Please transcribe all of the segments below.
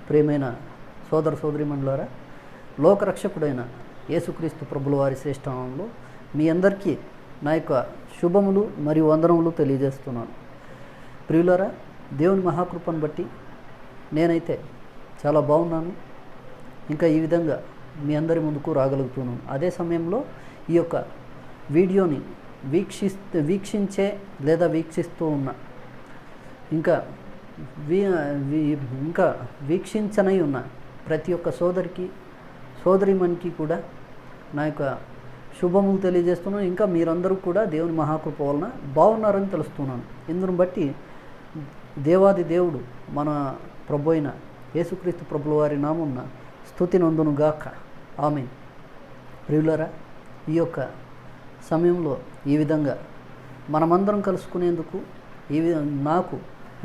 ప్రియమైన సోదర సోదరీమణులారా, లోకరక్షకుడైన యేసుక్రీస్తు ప్రభుల వారి శ్రేష్ఠనామంలో మీ అందరికీ నా యొక్క శుభములు మరియు వందనములు తెలియజేస్తున్నాను. ప్రియులారా, దేవుని మహాకృపను బట్టి నేనైతే చాలా బాగున్నాను. ఇంకా ఈ విధంగా మీ అందరి ముందుకు రాగలుగుతున్నాను. అదే సమయంలో ఈ యొక్క వీడియోని వీక్షించే లేదా వీక్షిస్తూ ఉన్న ఇంకా వీక్షించనై ఉన్న ప్రతి ఒక్క సోదరిమణికి కూడా నా యొక్క శుభములు తెలియజేస్తున్నాను. ఇంకా మీరందరూ కూడా దేవుని మహాకృప వలన బాగున్నారని తెలుస్తున్నాను. ఇందును బట్టి దేవాది దేవుడు మన ప్రభు అయిన యేసుక్రీస్తు ప్రభుల వారి నామమున స్తుతి నొందునుగాక. ఆమేన్. ప్రియులారా, ఈ యొక్క సమయంలో ఈ విధంగా మనమందరం కలుసుకునేందుకు నాకు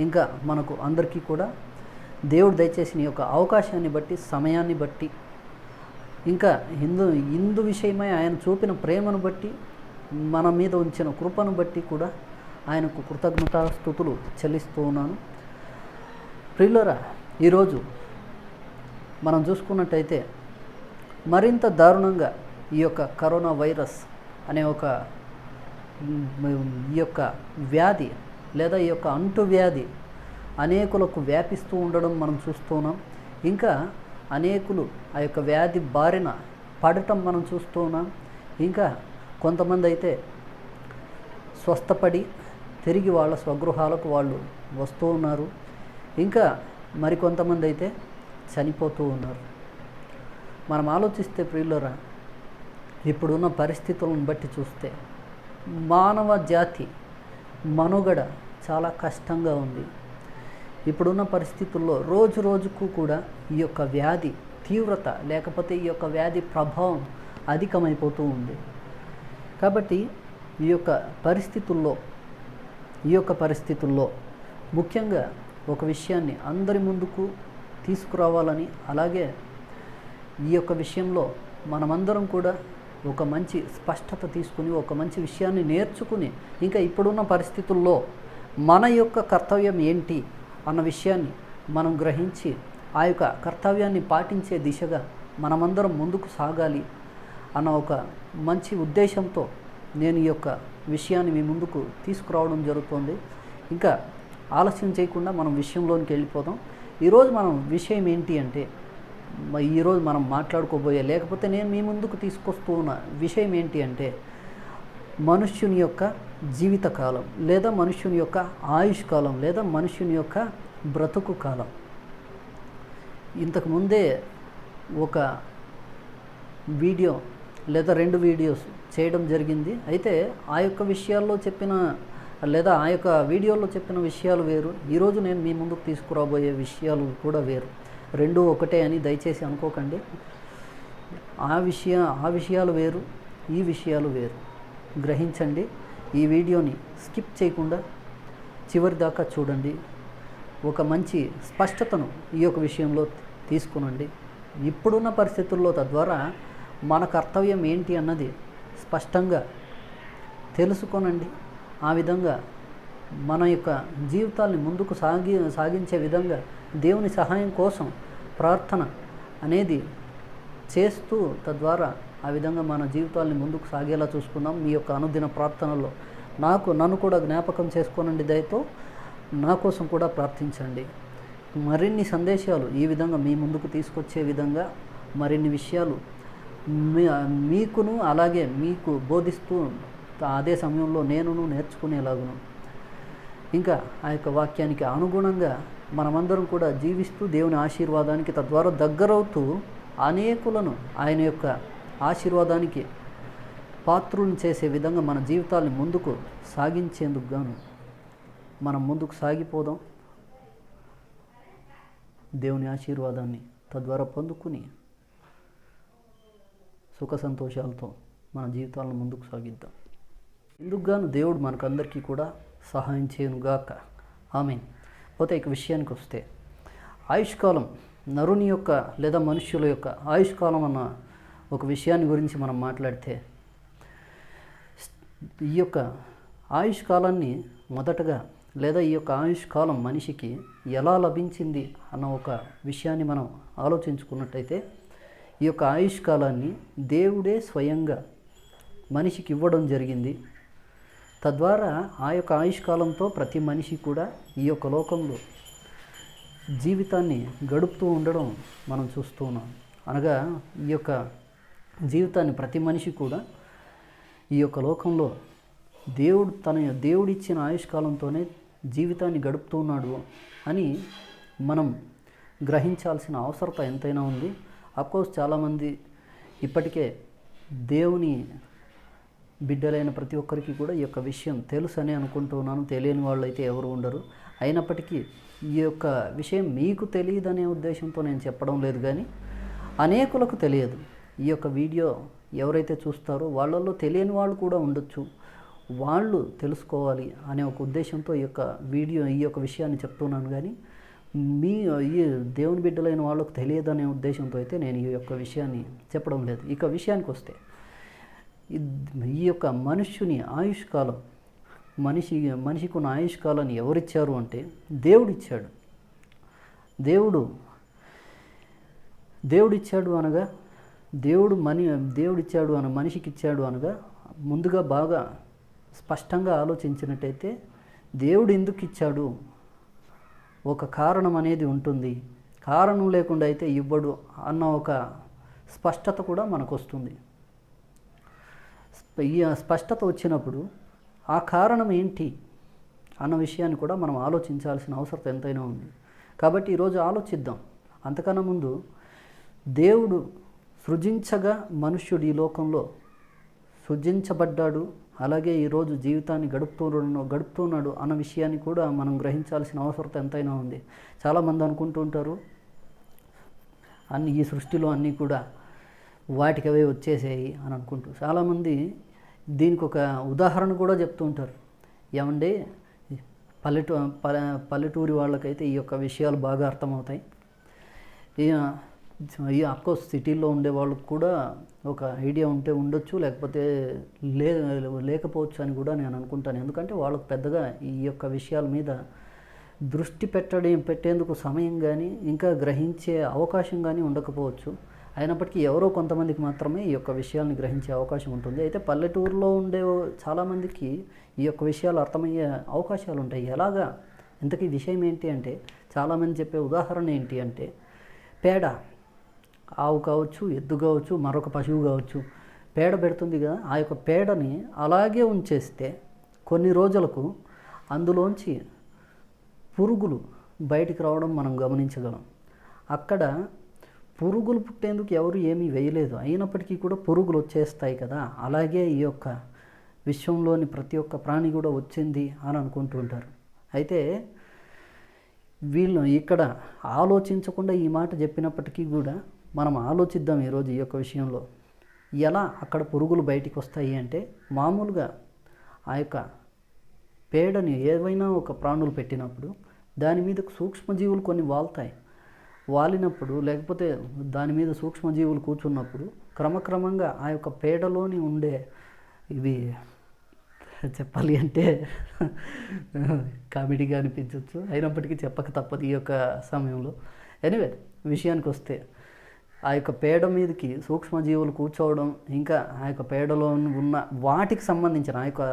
ఇంకా మనకు అందరికీ కూడా దేవుడు దయచేసిన ఈ యొక్క అవకాశాన్ని బట్టి, సమయాన్ని బట్టి, ఇంకా ఇందు విషయమై ఆయన చూపిన ప్రేమను బట్టి, మన మీద ఉంచిన కృపను బట్టి కూడా ఆయనకు కృతజ్ఞతాస్తుతులు చెల్లిస్తూ ఉన్నాను. ప్రియులారా, ఈరోజు మనం చూసుకున్నట్టయితే మరింత దారుణంగా ఈ యొక్క కరోనా వైరస్ అనే ఈ యొక్క వ్యాధి లేదా ఈ యొక్క అంటువ్యాధి అనేకులకు వ్యాపిస్తూ ఉండడం మనం చూస్తున్నాం. ఇంకా అనేకులు ఆ యొక్క వ్యాధి బారిన పడటం మనం చూస్తూ ఉన్నాం. ఇంకా కొంతమంది అయితే స్వస్థపడి తిరిగి వాళ్ళ స్వగృహాలకు వాళ్ళు వస్తూ ఉన్నారు. ఇంకా మరికొంతమంది అయితే చనిపోతూ ఉన్నారు. మనం ఆలోచిస్తే ప్రియులారా, ఇప్పుడున్న పరిస్థితులను బట్టి చూస్తే మానవ జాతి మనుగడ చాలా కష్టంగా ఉంది. ఇప్పుడున్న పరిస్థితుల్లో రోజు రోజుకు కూడా ఈ యొక్క వ్యాధి తీవ్రత లేకపోతే ఈ యొక్క వ్యాధి ప్రభావం అధికమైపోతూ ఉంది. కాబట్టి ఈ యొక్క పరిస్థితుల్లో ముఖ్యంగా ఒక విషయాన్ని అందరి ముందుకు తీసుకురావాలని, అలాగే ఈ యొక్క విషయంలో మనమందరం కూడా ఒక మంచి స్పష్టత తీసుకుని ఒక మంచి విషయాన్ని నేర్చుకుని ఇంకా ఇప్పుడున్న పరిస్థితుల్లో మన యొక్క కర్తవ్యం ఏంటి అన్న విషయాన్ని మనం గ్రహించి ఆ యొక్క కర్తవ్యాన్ని పాటించే దిశగా మనమందరం ముందుకు సాగాలి అన్న ఒక మంచి ఉద్దేశంతో నేను ఈ యొక్క విషయాన్ని మీ ముందుకు తీసుకురావడం జరుగుతుంది. ఇంకా ఆలస్యం చేయకుండా మనం విషయంలోనికి వెళ్ళిపోదాం. ఈరోజు మనం విషయం ఏంటి అంటే, ఈరోజు మనం మాట్లాడుకోబోయే లేకపోతే నేను మీ ముందుకు తీసుకొస్తూ ఉన్న విషయం ఏంటి అంటే, మనుష్యుని యొక్క జీవితకాలం లేదా మనుష్యుని యొక్క ఆయుష్కాలం లేదా మనుష్యుని యొక్క బ్రతుకు కాలం. ఇంతకుముందే ఒక వీడియో లేదా 2 వీడియోస్ చేయడం జరిగింది. అయితే ఆ యొక్క విషయాల్లో చెప్పిన లేదా ఆ యొక్క వీడియోలో చెప్పిన విషయాలు వేరు, ఈరోజు నేను మీ ముందుకు తీసుకురాబోయే విషయాలు కూడా వేరు. 2 ఒకటే అని దయచేసి అనుకోకండి. ఆ విషయాలు వేరు, ఈ విషయాలు వేరు. గ్రహించండి. ఈ వీడియోని స్కిప్ చేయకుండా చివరి దాకా చూడండి. ఒక మంచి స్పష్టతను ఈ యొక్క విషయంలో తీసుకునండి. ఇప్పుడున్న పరిస్థితుల్లో తద్వారా మన కర్తవ్యం ఏంటి అన్నది స్పష్టంగా తెలుసుకొనండి. ఆ విధంగా మన యొక్క జీవితాల్ని ముందుకు సాగించే విధంగా దేవుని సహాయం కోసం ప్రార్థన అనేది చేస్తూ తద్వారా ఆ విధంగా మన జీవితాల్ని ముందుకు సాగేలా చూసుకుందాం. మీ యొక్క అనుదిన ప్రార్థనలో నన్ను కూడా జ్ఞాపకం చేసుకోనండి. దయతో నా కోసం కూడా ప్రార్థించండి. మరిన్ని సందేశాలు ఈ విధంగా మీ ముందుకు తీసుకొచ్చే విధంగా మరిన్ని విషయాలు మీకును అలాగే మీకు బోధిస్తూ అదే సమయంలో నేనును నేర్చుకునేలాగును ఇంకా ఆ యొక్క వాక్యానికి అనుగుణంగా మనమందరం కూడా జీవిస్తూ దేవుని ఆశీర్వాదానికి తద్వారా దగ్గరవుతూ అనేకులను ఆయన యొక్క ఆశీర్వాదానికి పాత్రులను చేసే విధంగా మన జీవితాన్ని ముందుకు సాగించేందుకు గాను మనం ముందుకు సాగిపోదాం. దేవుని ఆశీర్వాదాన్ని తద్వారా పొందుకుని సుఖ సంతోషాలతో మన జీవితాలను ముందుకు సాగిద్దాం. ఇందుకు గాను దేవుడు మనకందరికీ కూడా సహాయం చేయనుగాక. ఆమేన్. పోతే ఇక విషయానికి వస్తే, ఆయుష్కాలం నరుని యొక్క లేదా మనుష్యుల యొక్క ఆయుష్కాలం అన్న ఒక విషయాన్ని గురించి మనం మాట్లాడితే, ఈ యొక్క ఆయుష్కాలాన్ని మొదటగా లేదా ఈ యొక్క ఆయుష్కాలం మనిషికి ఎలా లభించింది అన్న ఒక విషయాన్ని మనం ఆలోచించుకున్నట్టయితే, ఈ యొక్క ఆయుష్కాలాన్ని దేవుడే స్వయంగా మనిషికి ఇవ్వడం జరిగింది. తద్వారా ఆ యొక్క ఆయుష్కాలంతో ప్రతి మనిషి కూడా ఈ యొక్క లోకంలో జీవితాన్ని గడుపుతూ ఉండడం మనం చూస్తూ ఉన్నాం. అనగా ఈ యొక్క జీవితాన్ని ప్రతి మనిషి కూడా ఈ యొక్క లోకంలో దేవుడిచ్చిన ఆయుష్కాలంతోనే జీవితాన్ని గడుపుతూ ఉన్నాడు అని మనం గ్రహించాల్సిన అవసరత ఎంతైనా ఉంది. అఫ్కోర్స్ చాలామంది ఇప్పటికే దేవుని బిడ్డలైన ప్రతి ఒక్కరికి కూడా ఈ యొక్క విషయం తెలుసని అనుకుంటున్నాను. తెలియని వాళ్ళు అయితే ఎవరు ఉండరు. అయినప్పటికీ ఈ యొక్క విషయం మీకు తెలియదనే ఉద్దేశంతో నేను చెప్పడం లేదు, కానీ అనేకులకు తెలియదు. ఈ యొక్క వీడియో ఎవరైతే చూస్తారో వాళ్ళల్లో తెలియని వాళ్ళు కూడా ఉండొచ్చు. వాళ్ళు తెలుసుకోవాలి అనే ఒక ఉద్దేశంతో ఈ యొక్క విషయాన్ని చెప్తున్నాను. కానీ ఈ దేవుని బిడ్డలైన వాళ్ళకు తెలియదనే ఉద్దేశంతో అయితే నేను ఈ యొక్క విషయాన్ని చెప్పడం లేదు. ఇక విషయానికి వస్తే, ఈ యొక్క మనుష్యుని ఆయుష్కాలం, మనిషికి ఉన్న ఆయుష్కాలాన్ని ఎవరిచ్చారు అంటే దేవుడిచ్చాడు. దేవుడిచ్చాడు అనగా దేవుడిచ్చాడు మనిషికి ఇచ్చాడు అనగా ముందుగా బాగా స్పష్టంగా ఆలోచించినట్టయితే, దేవుడు ఎందుకు ఇచ్చాడు, ఒక కారణం అనేది ఉంటుంది. కారణం లేకుండా అయితే ఇవ్వడు అన్న ఒక స్పష్టత కూడా మనకు వస్తుంది. ఈ స్పష్టత వచ్చినప్పుడు ఆ కారణం ఏంటి అన్న విషయాన్ని కూడా మనం ఆలోచించాల్సిన అవసరం ఎంతైనా ఉంది. కాబట్టి ఈరోజు ఆలోచిద్దాం. అంతకన్నా ముందు, దేవుడు సృజించగా మనుష్యుడు ఈ లోకంలో సృజించబడ్డాడు, అలాగే ఈరోజు జీవితాన్ని గడుపుతున్నాడు అన్న విషయాన్ని కూడా మనం గ్రహించాల్సిన అవసరం ఎంతైనా ఉంది. చాలామంది అనుకుంటూ ఉంటారు, ఈ సృష్టిలో అన్నీ కూడా వాటికి అవే వచ్చేసాయి అని అనుకుంటూ. చాలామంది దీనికి ఒక ఉదాహరణ కూడా చెప్తూ ఉంటారు. ఏమంటే పల్లెటూరి వాళ్ళకైతే ఈ యొక్క విషయాలు బాగా అర్థమవుతాయి. అఫ్కోర్స్ సిటీల్లో ఉండే వాళ్ళకు కూడా ఒక ఐడియా ఉంటే ఉండొచ్చు, లేకపోతే లేకపోవచ్చు అని కూడా నేను అనుకుంటాను. ఎందుకంటే వాళ్ళకు పెద్దగా ఈ యొక్క విషయాల మీద దృష్టి పెట్టేందుకు సమయం కానీ ఇంకా గ్రహించే అవకాశం కానీ ఉండకపోవచ్చు. అయినప్పటికీ ఎవరో కొంతమందికి మాత్రమే ఈ యొక్క విషయాన్ని గ్రహించే అవకాశం ఉంటుంది. అయితే పల్లెటూరులో ఉండే చాలామందికి ఈ యొక్క విషయాలు అర్థమయ్యే అవకాశాలు ఉంటాయి. ఎలాగా, ఇంతకీ విషయం ఏంటి అంటే, చాలామంది చెప్పే ఉదాహరణ ఏంటి అంటే, పేడ, ఆవు కావచ్చు, ఎద్దు కావచ్చు, మరొక పశువు కావచ్చు, పేడ పెడుతుంది కదా, ఆ యొక్క పేడని అలాగే ఉంచేస్తే కొన్ని రోజులకు అందులోంచి పురుగులు బయటికి రావడం మనం గమనించగలం. అక్కడ పురుగులు పుట్టేందుకు ఎవరు ఏమీ వేయలేదు, అయినప్పటికీ కూడా పురుగులు వచ్చేస్తాయి కదా. అలాగే ఈ యొక్క విశ్వంలోని ప్రతి ఒక్క ప్రాణి కూడా వచ్చింది అని అనుకుంటూ ఉంటారు. అయితే వీళ్ళు ఇక్కడ ఆలోచించకుండా ఈ మాట చెప్పినప్పటికీ కూడా మనం ఆలోచిద్దాం ఈరోజు ఈ యొక్క విషయంలో. ఎలా అక్కడ పురుగులు బయటికి వస్తాయి అంటే, మామూలుగా ఆ యొక్క పేడని ఏవైనా ఒక ప్రాణులు పెట్టినప్పుడు దాని మీద సూక్ష్మజీవులు కొన్ని వాలినప్పుడు, లేకపోతే దాని మీద సూక్ష్మజీవులు కూర్చున్నప్పుడు క్రమక్రమంగా ఆ యొక్క పేడలోని ఉండే ఇవి, చెప్పాలి అంటే కామెడీగా అనిపించవచ్చు, అయినప్పటికీ చెప్పక తప్పదు ఈ యొక్క సమయంలో. ఎనీవే, విషయానికి వస్తే, ఆ యొక్క పేడ మీదకి సూక్ష్మజీవులు కూర్చోవడం, ఇంకా ఆ యొక్క పేడలో ఉన్న వాటికి సంబంధించిన ఆ యొక్క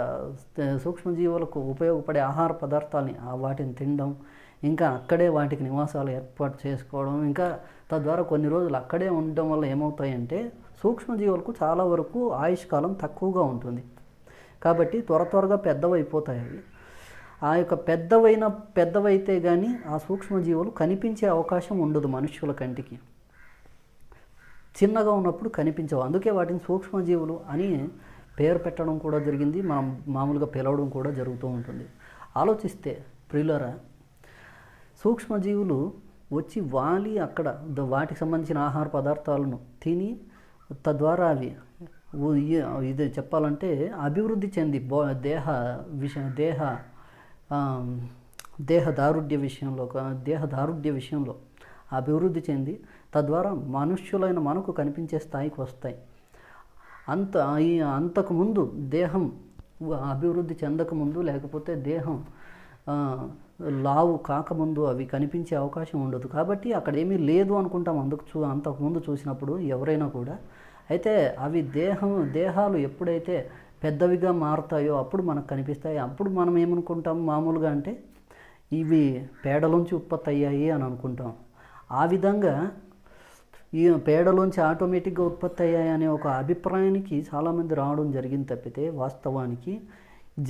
సూక్ష్మజీవులకు ఉపయోగపడే ఆహార పదార్థాలని వాటిని తినడం, ఇంకా అక్కడే వాటికి నివాసాలు ఏర్పాటు చేసుకోవడం, ఇంకా తద్వారా కొన్ని రోజులు అక్కడే ఉండడం వల్ల ఏమవుతాయంటే, సూక్ష్మజీవులకు చాలా వరకు ఆయుష్కాలం తక్కువగా ఉంటుంది. కాబట్టి త్వరగా పెద్దవైపోతాయి అవి. ఆ యొక్క పెద్దవైతే కానీ ఆ సూక్ష్మజీవులు కనిపించే అవకాశం ఉండదు మనుష్యుల కంటికి. చిన్నగా ఉన్నప్పుడు కనిపించవు, అందుకే వాటిని సూక్ష్మజీవులు అని పేరు పెట్టడం కూడా జరిగింది, మనం మామూలుగా పిలవడం కూడా జరుగుతూ ఉంటుంది. ఆలోచిస్తే ప్రియులారా, సూక్ష్మజీవులు వచ్చి వాలి అక్కడ వాటికి సంబంధించిన ఆహార పదార్థాలను తిని, తద్వారా అవి ఇది చెప్పాలంటే అభివృద్ధి చెంది దేహ దారుఢ్య విషయంలో అభివృద్ధి చెంది, తద్వారా మనుష్యులైన మనకు కనిపించే స్థాయికి వస్తాయి. అంతకుముందు దేహం అభివృద్ధి చెందకముందు, లేకపోతే దేహం లావు కాకముందు అవి కనిపించే అవకాశం ఉండదు. కాబట్టి అక్కడ ఏమీ లేదు అనుకుంటాం అంతకుముందు చూసినప్పుడు ఎవరైనా కూడా. అయితే అవి దేహాలు ఎప్పుడైతే పెద్దవిగా మారుతాయో అప్పుడు మనకు కనిపిస్తాయి. అప్పుడు మనం ఏమనుకుంటాం మామూలుగా అంటే ఇవి పేడలోంచి ఉత్పత్తి అయ్యాయి అని అనుకుంటాం. ఆ విధంగా ఈ పేడలోంచి ఆటోమేటిక్గా ఉత్పత్తి అయ్యాయి అనే ఒక అభిప్రాయానికి చాలామంది రావడం జరిగింది తప్పితే వాస్తవానికి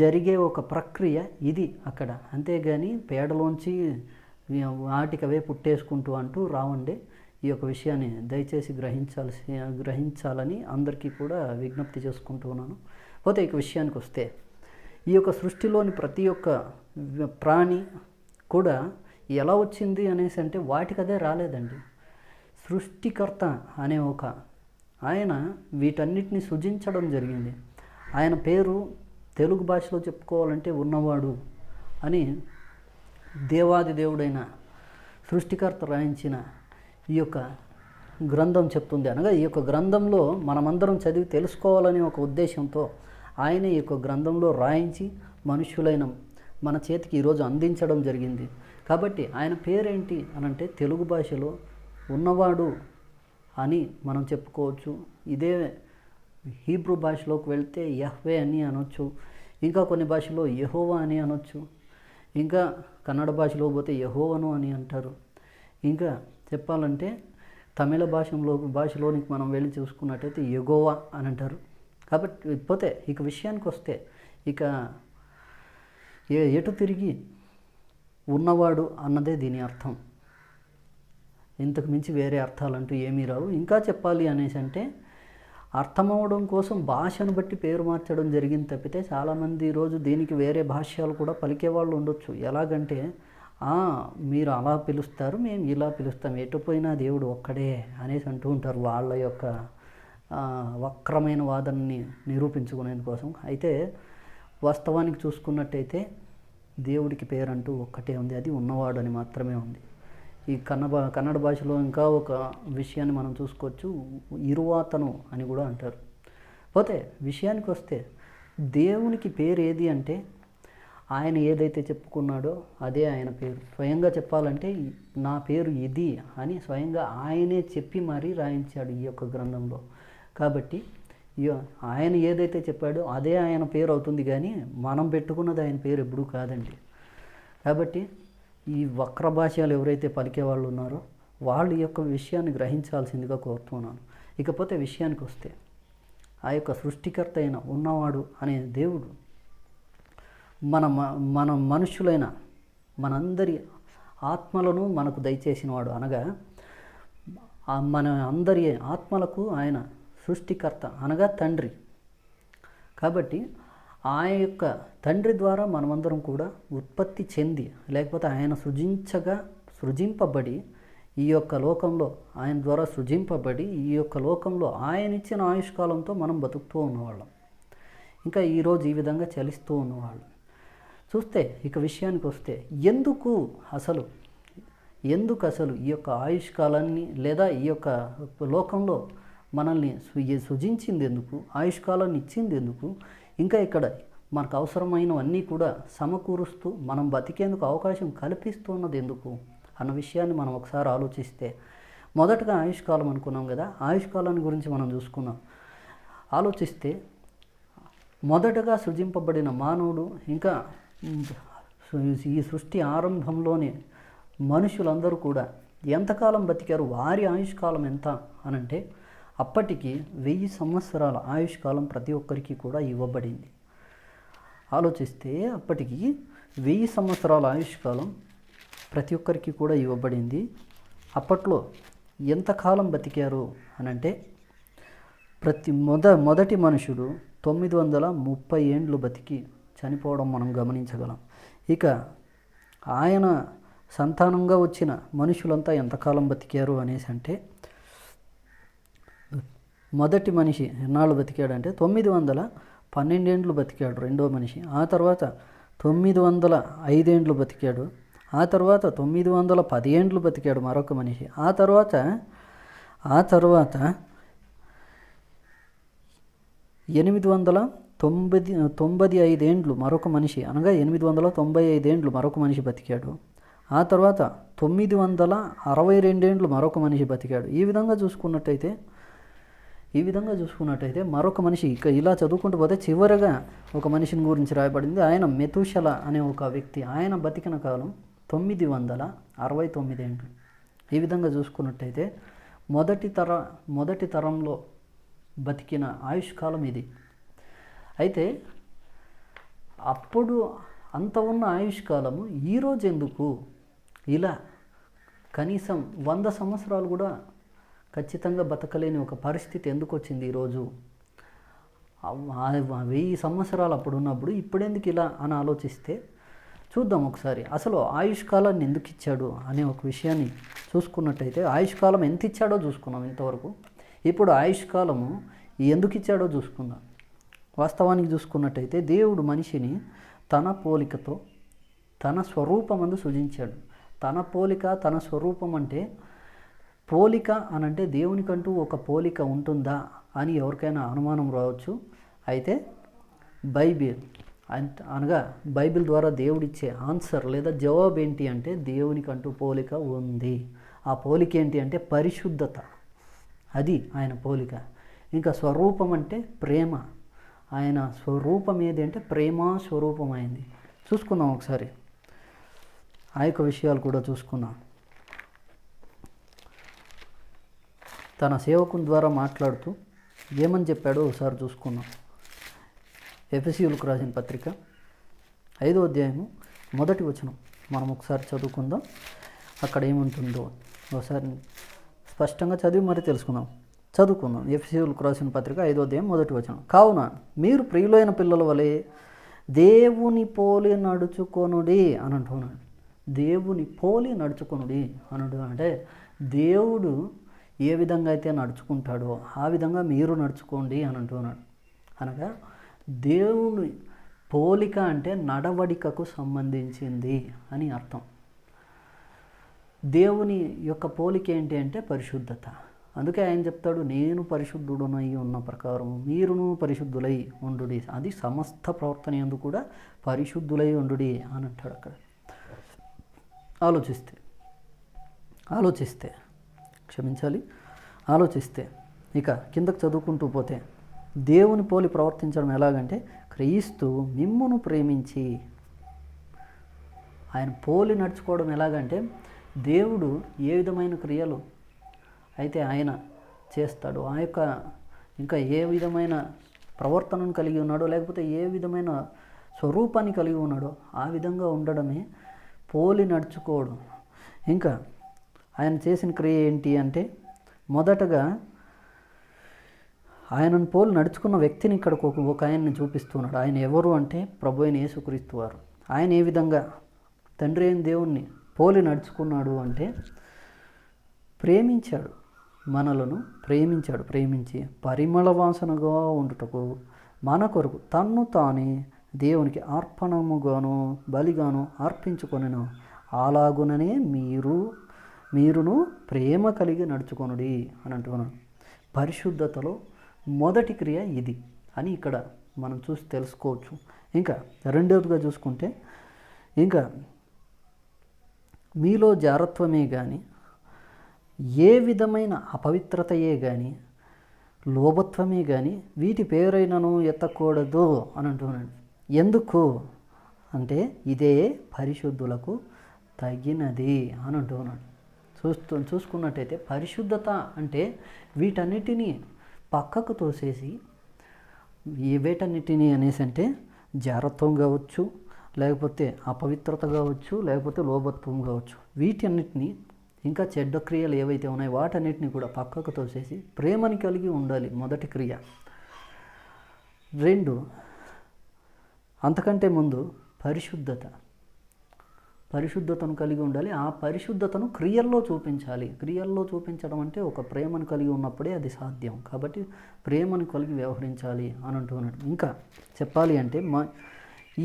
జరిగే ఒక ప్రక్రియ ఇది అక్కడ. అంతేగాని పేడలోంచి వాటికవే పుట్టేసుకుంటూ అంటూ రావండి. ఈ యొక్క విషయాన్ని దయచేసి గ్రహించాలని అందరికీ కూడా విజ్ఞప్తి చేసుకుంటూ ఉన్నాను. పోతే ఇక విషయానికి వస్తే ఈ యొక్క సృష్టిలోని ప్రతి ఒక్క ప్రాణి కూడా ఎలా వచ్చింది అనేసి అంటే వాటికదే రాలేదండి. సృష్టికర్త అనే ఆయన వీటన్నిటిని సృజించడం జరిగింది. ఆయన పేరు తెలుగు భాషలో చెప్పుకోవాలంటే ఉన్నవాడు అని దేవాది దేవుడైన సృష్టికర్త రాయించిన ఈ యొక్క గ్రంథం చెప్తుంది. అనగా ఈ యొక్క గ్రంథంలో మనమందరం చదివి తెలుసుకోవాలనే ఒక ఉద్దేశంతో ఆయన ఈ యొక్క గ్రంథంలో రాయించి మనుష్యులైన మన చేతికి ఈరోజు అందించడం జరిగింది. కాబట్టి ఆయన పేరేంటి అనంటే తెలుగు భాషలో ఉన్నవాడు అని మనం చెప్పుకోవచ్చు. ఇదే హీబ్రూ భాషలోకి వెళ్తే యహ్వే అని అనొచ్చు, ఇంకా కొన్ని భాషలో యెహోవా అని అనొచ్చు, ఇంకా కన్నడ భాషలో పోతే యెహోవను అని అంటారు. ఇంకా చెప్పాలంటే తమిళ భాషలోనికి మనం వెళ్ళి చూసుకున్నట్టయితే యెగోవా అని అంటారు. కాబట్టి పోతే ఇక విషయానికి వస్తే ఇక ఎటు తిరిగి ఉన్నవాడు అన్నదే దీని అర్థం. ఇంతకు మించి వేరే అర్థాలంటూ ఏమీ రావు. ఇంకా చెప్పాలి అనేసి అంటే అర్థమవడం కోసం భాషను బట్టి పేరు మార్చడం జరిగింది తప్పితే చాలామంది ఈరోజు దీనికి వేరే భాష్యాలు కూడా పలికేవాళ్ళు ఉండొచ్చు. ఎలాగంటే మీరు అలా పిలుస్తారు, మేము ఇలా పిలుస్తాం, ఎటుపోయినా దేవుడు ఒక్కడే అనేసి అంటూ ఉంటారు వాళ్ళ యొక్క వక్రమైన వాదనని నిరూపించుకునే కోసం. అయితే వాస్తవానికి చూసుకున్నట్టయితే దేవుడికి పేరంటూ ఒక్కటే ఉంది, అది ఉన్నవాడు అని మాత్రమే ఉంది. ఈ కన్నడ భాషలో ఇంకా ఒక విషయాన్ని మనం చూసుకోవచ్చు, ఇరువాతను అని కూడా అంటారు. పోతే విషయానికి వస్తే దేవునికి పేరు ఏది అంటే ఆయన ఏదైతే చెప్పుకున్నాడో అదే ఆయన పేరు. స్వయంగా చెప్పాలంటే నా పేరు ఇది అని స్వయంగా ఆయనే చెప్పి మరీ రాయించాడు ఈ యొక్క గ్రంథంలో. కాబట్టి ఆయన ఏదైతే చెప్పాడో అదే ఆయన పేరు అవుతుంది, కానీ మనం పెట్టుకున్నది ఆయన పేరు ఎప్పుడూ కాదండి. కాబట్టి ఈ వక్ర భాషలు ఎవరైతే పలికే వాళ్ళు ఉన్నారో వాళ్ళు ఈ యొక్క విషయాన్ని గ్రహించాల్సిందిగా కోరుతున్నాను. ఇకపోతే విషయానికి వస్తే ఆ యొక్క సృష్టికర్త అయిన ఉన్నవాడు అనే దేవుడు మన మనుషులైన మనందరి ఆత్మలను మనకు దయచేసినవాడు. అనగా మన అందరి ఆత్మలకు ఆయన సృష్టికర్త అనగా తండ్రి. కాబట్టి ఆ యొక్క తండ్రి ద్వారా మనమందరం కూడా ఉత్పత్తి చెంది లేకపోతే ఆయన సృజింపబడి ఈ యొక్క లోకంలో ఆయన ద్వారా సృజింపబడి ఈ యొక్క లోకంలో ఆయన ఇచ్చిన ఆయుష్కాలంతో మనం బతుకుతూ ఉన్నవాళ్ళం. ఇంకా ఈరోజు ఈ విధంగా చలిస్తూ ఉన్నవాళ్ళం. చూస్తే ఇక విషయానికి వస్తే ఎందుకు అసలు ఈ యొక్క ఆయుష్కాలాన్ని లేదా ఈ యొక్క లోకంలో మనల్ని సృజించింది ఎందుకు, ఆయుష్కాలాన్ని ఇచ్చింది ఎందుకు, ఇంకా ఇక్కడ మనకు అవసరమైనవన్నీ కూడా సమకూరుస్తూ మనం బతికేందుకు అవకాశం కల్పిస్తున్నది ఎందుకు అన్న విషయాన్ని మనం ఒకసారి ఆలోచిస్తే, మొదటగా ఆయుష్కాలం అనుకున్నాం కదా, ఆయుష్కాలాన్ని గురించి మనం చూసుకున్నాం. ఆలోచిస్తే మొదటగా సృజింపబడిన మానవుడు ఇంకా ఈ సృష్టి ఆరంభంలోనే మనుషులందరూ కూడా ఎంతకాలం బతికారు, వారి ఆయుష్కాలం ఎంత అనంటే అప్పటికి 1000 సంవత్సరాల ఆయుష్కాలం ప్రతి ఒక్కరికి కూడా ఇవ్వబడింది. ఆలోచిస్తే అప్పటికి 1000 సంవత్సరాల ఆయుష్కాలం ప్రతి ఒక్కరికి కూడా ఇవ్వబడింది. అప్పట్లో ఎంతకాలం బతికారు అనంటే మొదటి మనుషుడు 930 ఏండ్లు బతికి చనిపోవడం మనం గమనించగలం. ఇక ఆయన సంతానంగా వచ్చిన మనుషులంతా ఎంతకాలం బతికారు అనేసి అంటే మొదటి మనిషి ఎన్నాళ్ళు బతికాడంటే 912 ఏండ్లు బతికాడు రెండో మనిషి. ఆ తర్వాత 905 ఏండ్లు బతికాడు. ఆ తర్వాత 910 ఏండ్లు బతికాడు మరొక మనిషి. ఆ తర్వాత 800 95 ఏండ్లు మరొక మనిషి, అనగా 895 ఏండ్లు మరొక మనిషి బతికాడు. ఆ తర్వాత 962 ఏండ్లు మరొక మనిషి బతికాడు. ఈ విధంగా చూసుకున్నట్టయితే మరొక మనిషి ఇక ఇలా చదువుకుంటూ పోతే చివరగా ఒక మనిషిని గురించి రాయబడింది. ఆయన మెతుషల అనే ఒక వ్యక్తి. ఆయన బతికిన కాలం 969 ఏండ్లు. ఈ విధంగా చూసుకున్నట్టయితే మొదటి తరంలో బతికిన ఆయుష్కాలం ఇది. అయితే అప్పుడు అంత ఉన్న ఆయుష్కాలము ఈరోజు ఎందుకు ఇలా కనీసం 100 సంవత్సరాలు కూడా ఖచ్చితంగా బతకలేని ఒక పరిస్థితి ఎందుకు వచ్చింది ఈరోజు? 1000 సంవత్సరాలు అప్పుడు ఉన్నప్పుడు ఇప్పుడెందుకు ఇలా అని ఆలోచిస్తే చూద్దాం ఒకసారి. అసలు ఆయుష్కాలాన్ని ఎందుకు ఇచ్చాడు అనే ఒక విషయాన్ని చూసుకున్నట్టయితే, ఆయుష్కాలం ఎంత ఇచ్చాడో చూసుకున్నాం ఇంతవరకు. ఇప్పుడు ఆయుష్కాలము ఎందుకు ఇచ్చాడో చూసుకుందాం. వాస్తవానికి చూసుకున్నట్టయితే దేవుడు మనిషిని తన పోలికతో తన స్వరూపమందు సృజించాడు. తన పోలిక తన స్వరూపం అంటే, పోలిక అనంటే దేవునికంటూ ఒక పోలిక ఉంటుందా అని ఎవరికైనా అనుమానం రావచ్చు. అయితే అనగా బైబిల్ ద్వారా దేవుడిచ్చే ఆన్సర్ లేదా జవాబు ఏంటి అంటే, దేవునికంటూ పోలిక ఉంది. ఆ పోలిక ఏంటి అంటే పరిశుద్ధత. అది ఆయన పోలిక. ఇంకా స్వరూపం అంటే ప్రేమ. ఆయన స్వరూపం ఏది అంటే ప్రేమ స్వరూపం అయింది. చూసుకుందాం ఒకసారి. ఆ యొక్క విషయాలు కూడా చూసుకుందాం. తన సేవకుని ద్వారా మాట్లాడుతూ ఏమని చెప్పాడో ఒకసారి చూసుకుందాం. ఎఫెసీయులకు రాసిన పత్రిక 5వ అధ్యాయము 1వ వచనం మనం ఒకసారి చదువుకుందాం. అక్కడ ఏముంటుందో ఒకసారి స్పష్టంగా చదివి మరి తెలుసుకుందాం. ఎఫెసీయులకు రాసిన పత్రిక 5వ అధ్యాయం 1వ వచనం. కావున మీరు ప్రియులైన పిల్లల వలె దేవుని పోలి నడుచుకొనుడి అని అంటున్నాడు. దేవుని పోలి నడుచుకొనుడి అనడు అంటే, దేవుడు ఏ విధంగా అయితే నడుచుకుంటాడో ఆ విధంగా మీరు నడుచుకోండి అని అంటున్నాడు. అనగా దేవుని పోలిక అంటే నడవడికకు సంబంధించింది అని అర్థం. దేవుని యొక్క పోలిక ఏంటి అంటే పరిశుద్ధత. అందుకే ఆయన చెప్తాడు, నేను పరిశుద్ధుడునై ఉన్న ప్రకారం మీరును పరిశుద్ధులై ఉండుడి. అది సమస్త ప్రవర్తన యందు కూడా పరిశుద్ధులై ఉండుడి అని అంటాడు అక్కడ. ఆలోచిస్తే ఇక కిందకు చదువుకుంటూ పోతే, దేవుని పోలి ప్రవర్తించడం ఎలాగంటే, క్రీస్తు మిమ్మును ప్రేమించి. ఆయన పోలి నడుచుకోవడం ఎలాగంటే, దేవుడు ఏ విధమైన క్రియలు అయితే ఆయన చేస్తాడు, ఆ యొక్క ఇంకా ఏ విధమైన ప్రవర్తనను కలిగి ఉన్నాడో, లేకపోతే ఏ విధమైన స్వరూపాన్ని కలిగి ఉన్నాడో ఆ విధంగా ఉండడమే పోలి నడుచుకోవడం. ఇంకా ఆయన చేసిన క్రియ ఏంటి అంటే, మొదటగా ఆయనను పోలి నడుచుకున్న వ్యక్తిని ఇక్కడ ఒక ఆయన్ని చూపిస్తున్నాడు. ఆయన ఎవరు అంటే ప్రభు అయిన యేసుక్రీస్తు వారు. ఆయన ఏ విధంగా తండ్రి అయిన దేవుణ్ణి పోలి నడుచుకున్నాడు అంటే, ప్రేమించాడు, మనలను ప్రేమించి పరిమళ వాసనగా ఉండుటకు మన కొరకు తన్ను తానే దేవునికి అర్పణముగాను బలిగాను అర్పించుకొనెను. అలాగుననే మీరును ప్రేమ కలిగి నడుచుకొనుడి అని అంటున్నాను. పరిశుద్ధతలో మొదటి క్రియ ఇది అని ఇక్కడ మనం చూసి తెలుసుకోవచ్చు. ఇంకా రెండవదిగా చూసుకుంటే, ఇంకా మీలో జారత్వమే కానీ, ఏ విధమైన అపవిత్రతయే కానీ, లోభత్వమే కానీ వీటి పేరైనను ఎత్తకూడదు అని అంటున్నాడు. ఎందుకు అంటే, ఇదే పరిశుద్ధులకు తగినది అని అంటున్నాడు. చూసుకున్నట్టయితే పరిశుద్ధత అంటే వీటన్నిటినీ పక్కకు తోసేసి, వేటన్నిటినీ అనేసి అంటే జారత్వం కావచ్చు, లేకపోతే అపవిత్రత కావచ్చు, లేకపోతే లోభత్వం కావచ్చు, వీటన్నిటినీ ఇంకా చెడ్డ క్రియలు ఏవైతే ఉన్నాయో వాటన్నిటిని కూడా పక్కకు తోసేసి ప్రేమని కలిగి ఉండాలి. మొదటి క్రియ. 2, అంతకంటే ముందు పరిశుద్ధతను కలిగి ఉండాలి. ఆ పరిశుద్ధతను క్రియల్లో చూపించాలి. క్రియల్లో చూపించడం అంటే ఒక ప్రేమను కలిగి ఉన్నప్పుడే అది సాధ్యం. కాబట్టి ప్రేమను కలిగి వ్యవహరించాలి అని అంటున్నాడు. ఇంకా చెప్పాలి అంటే,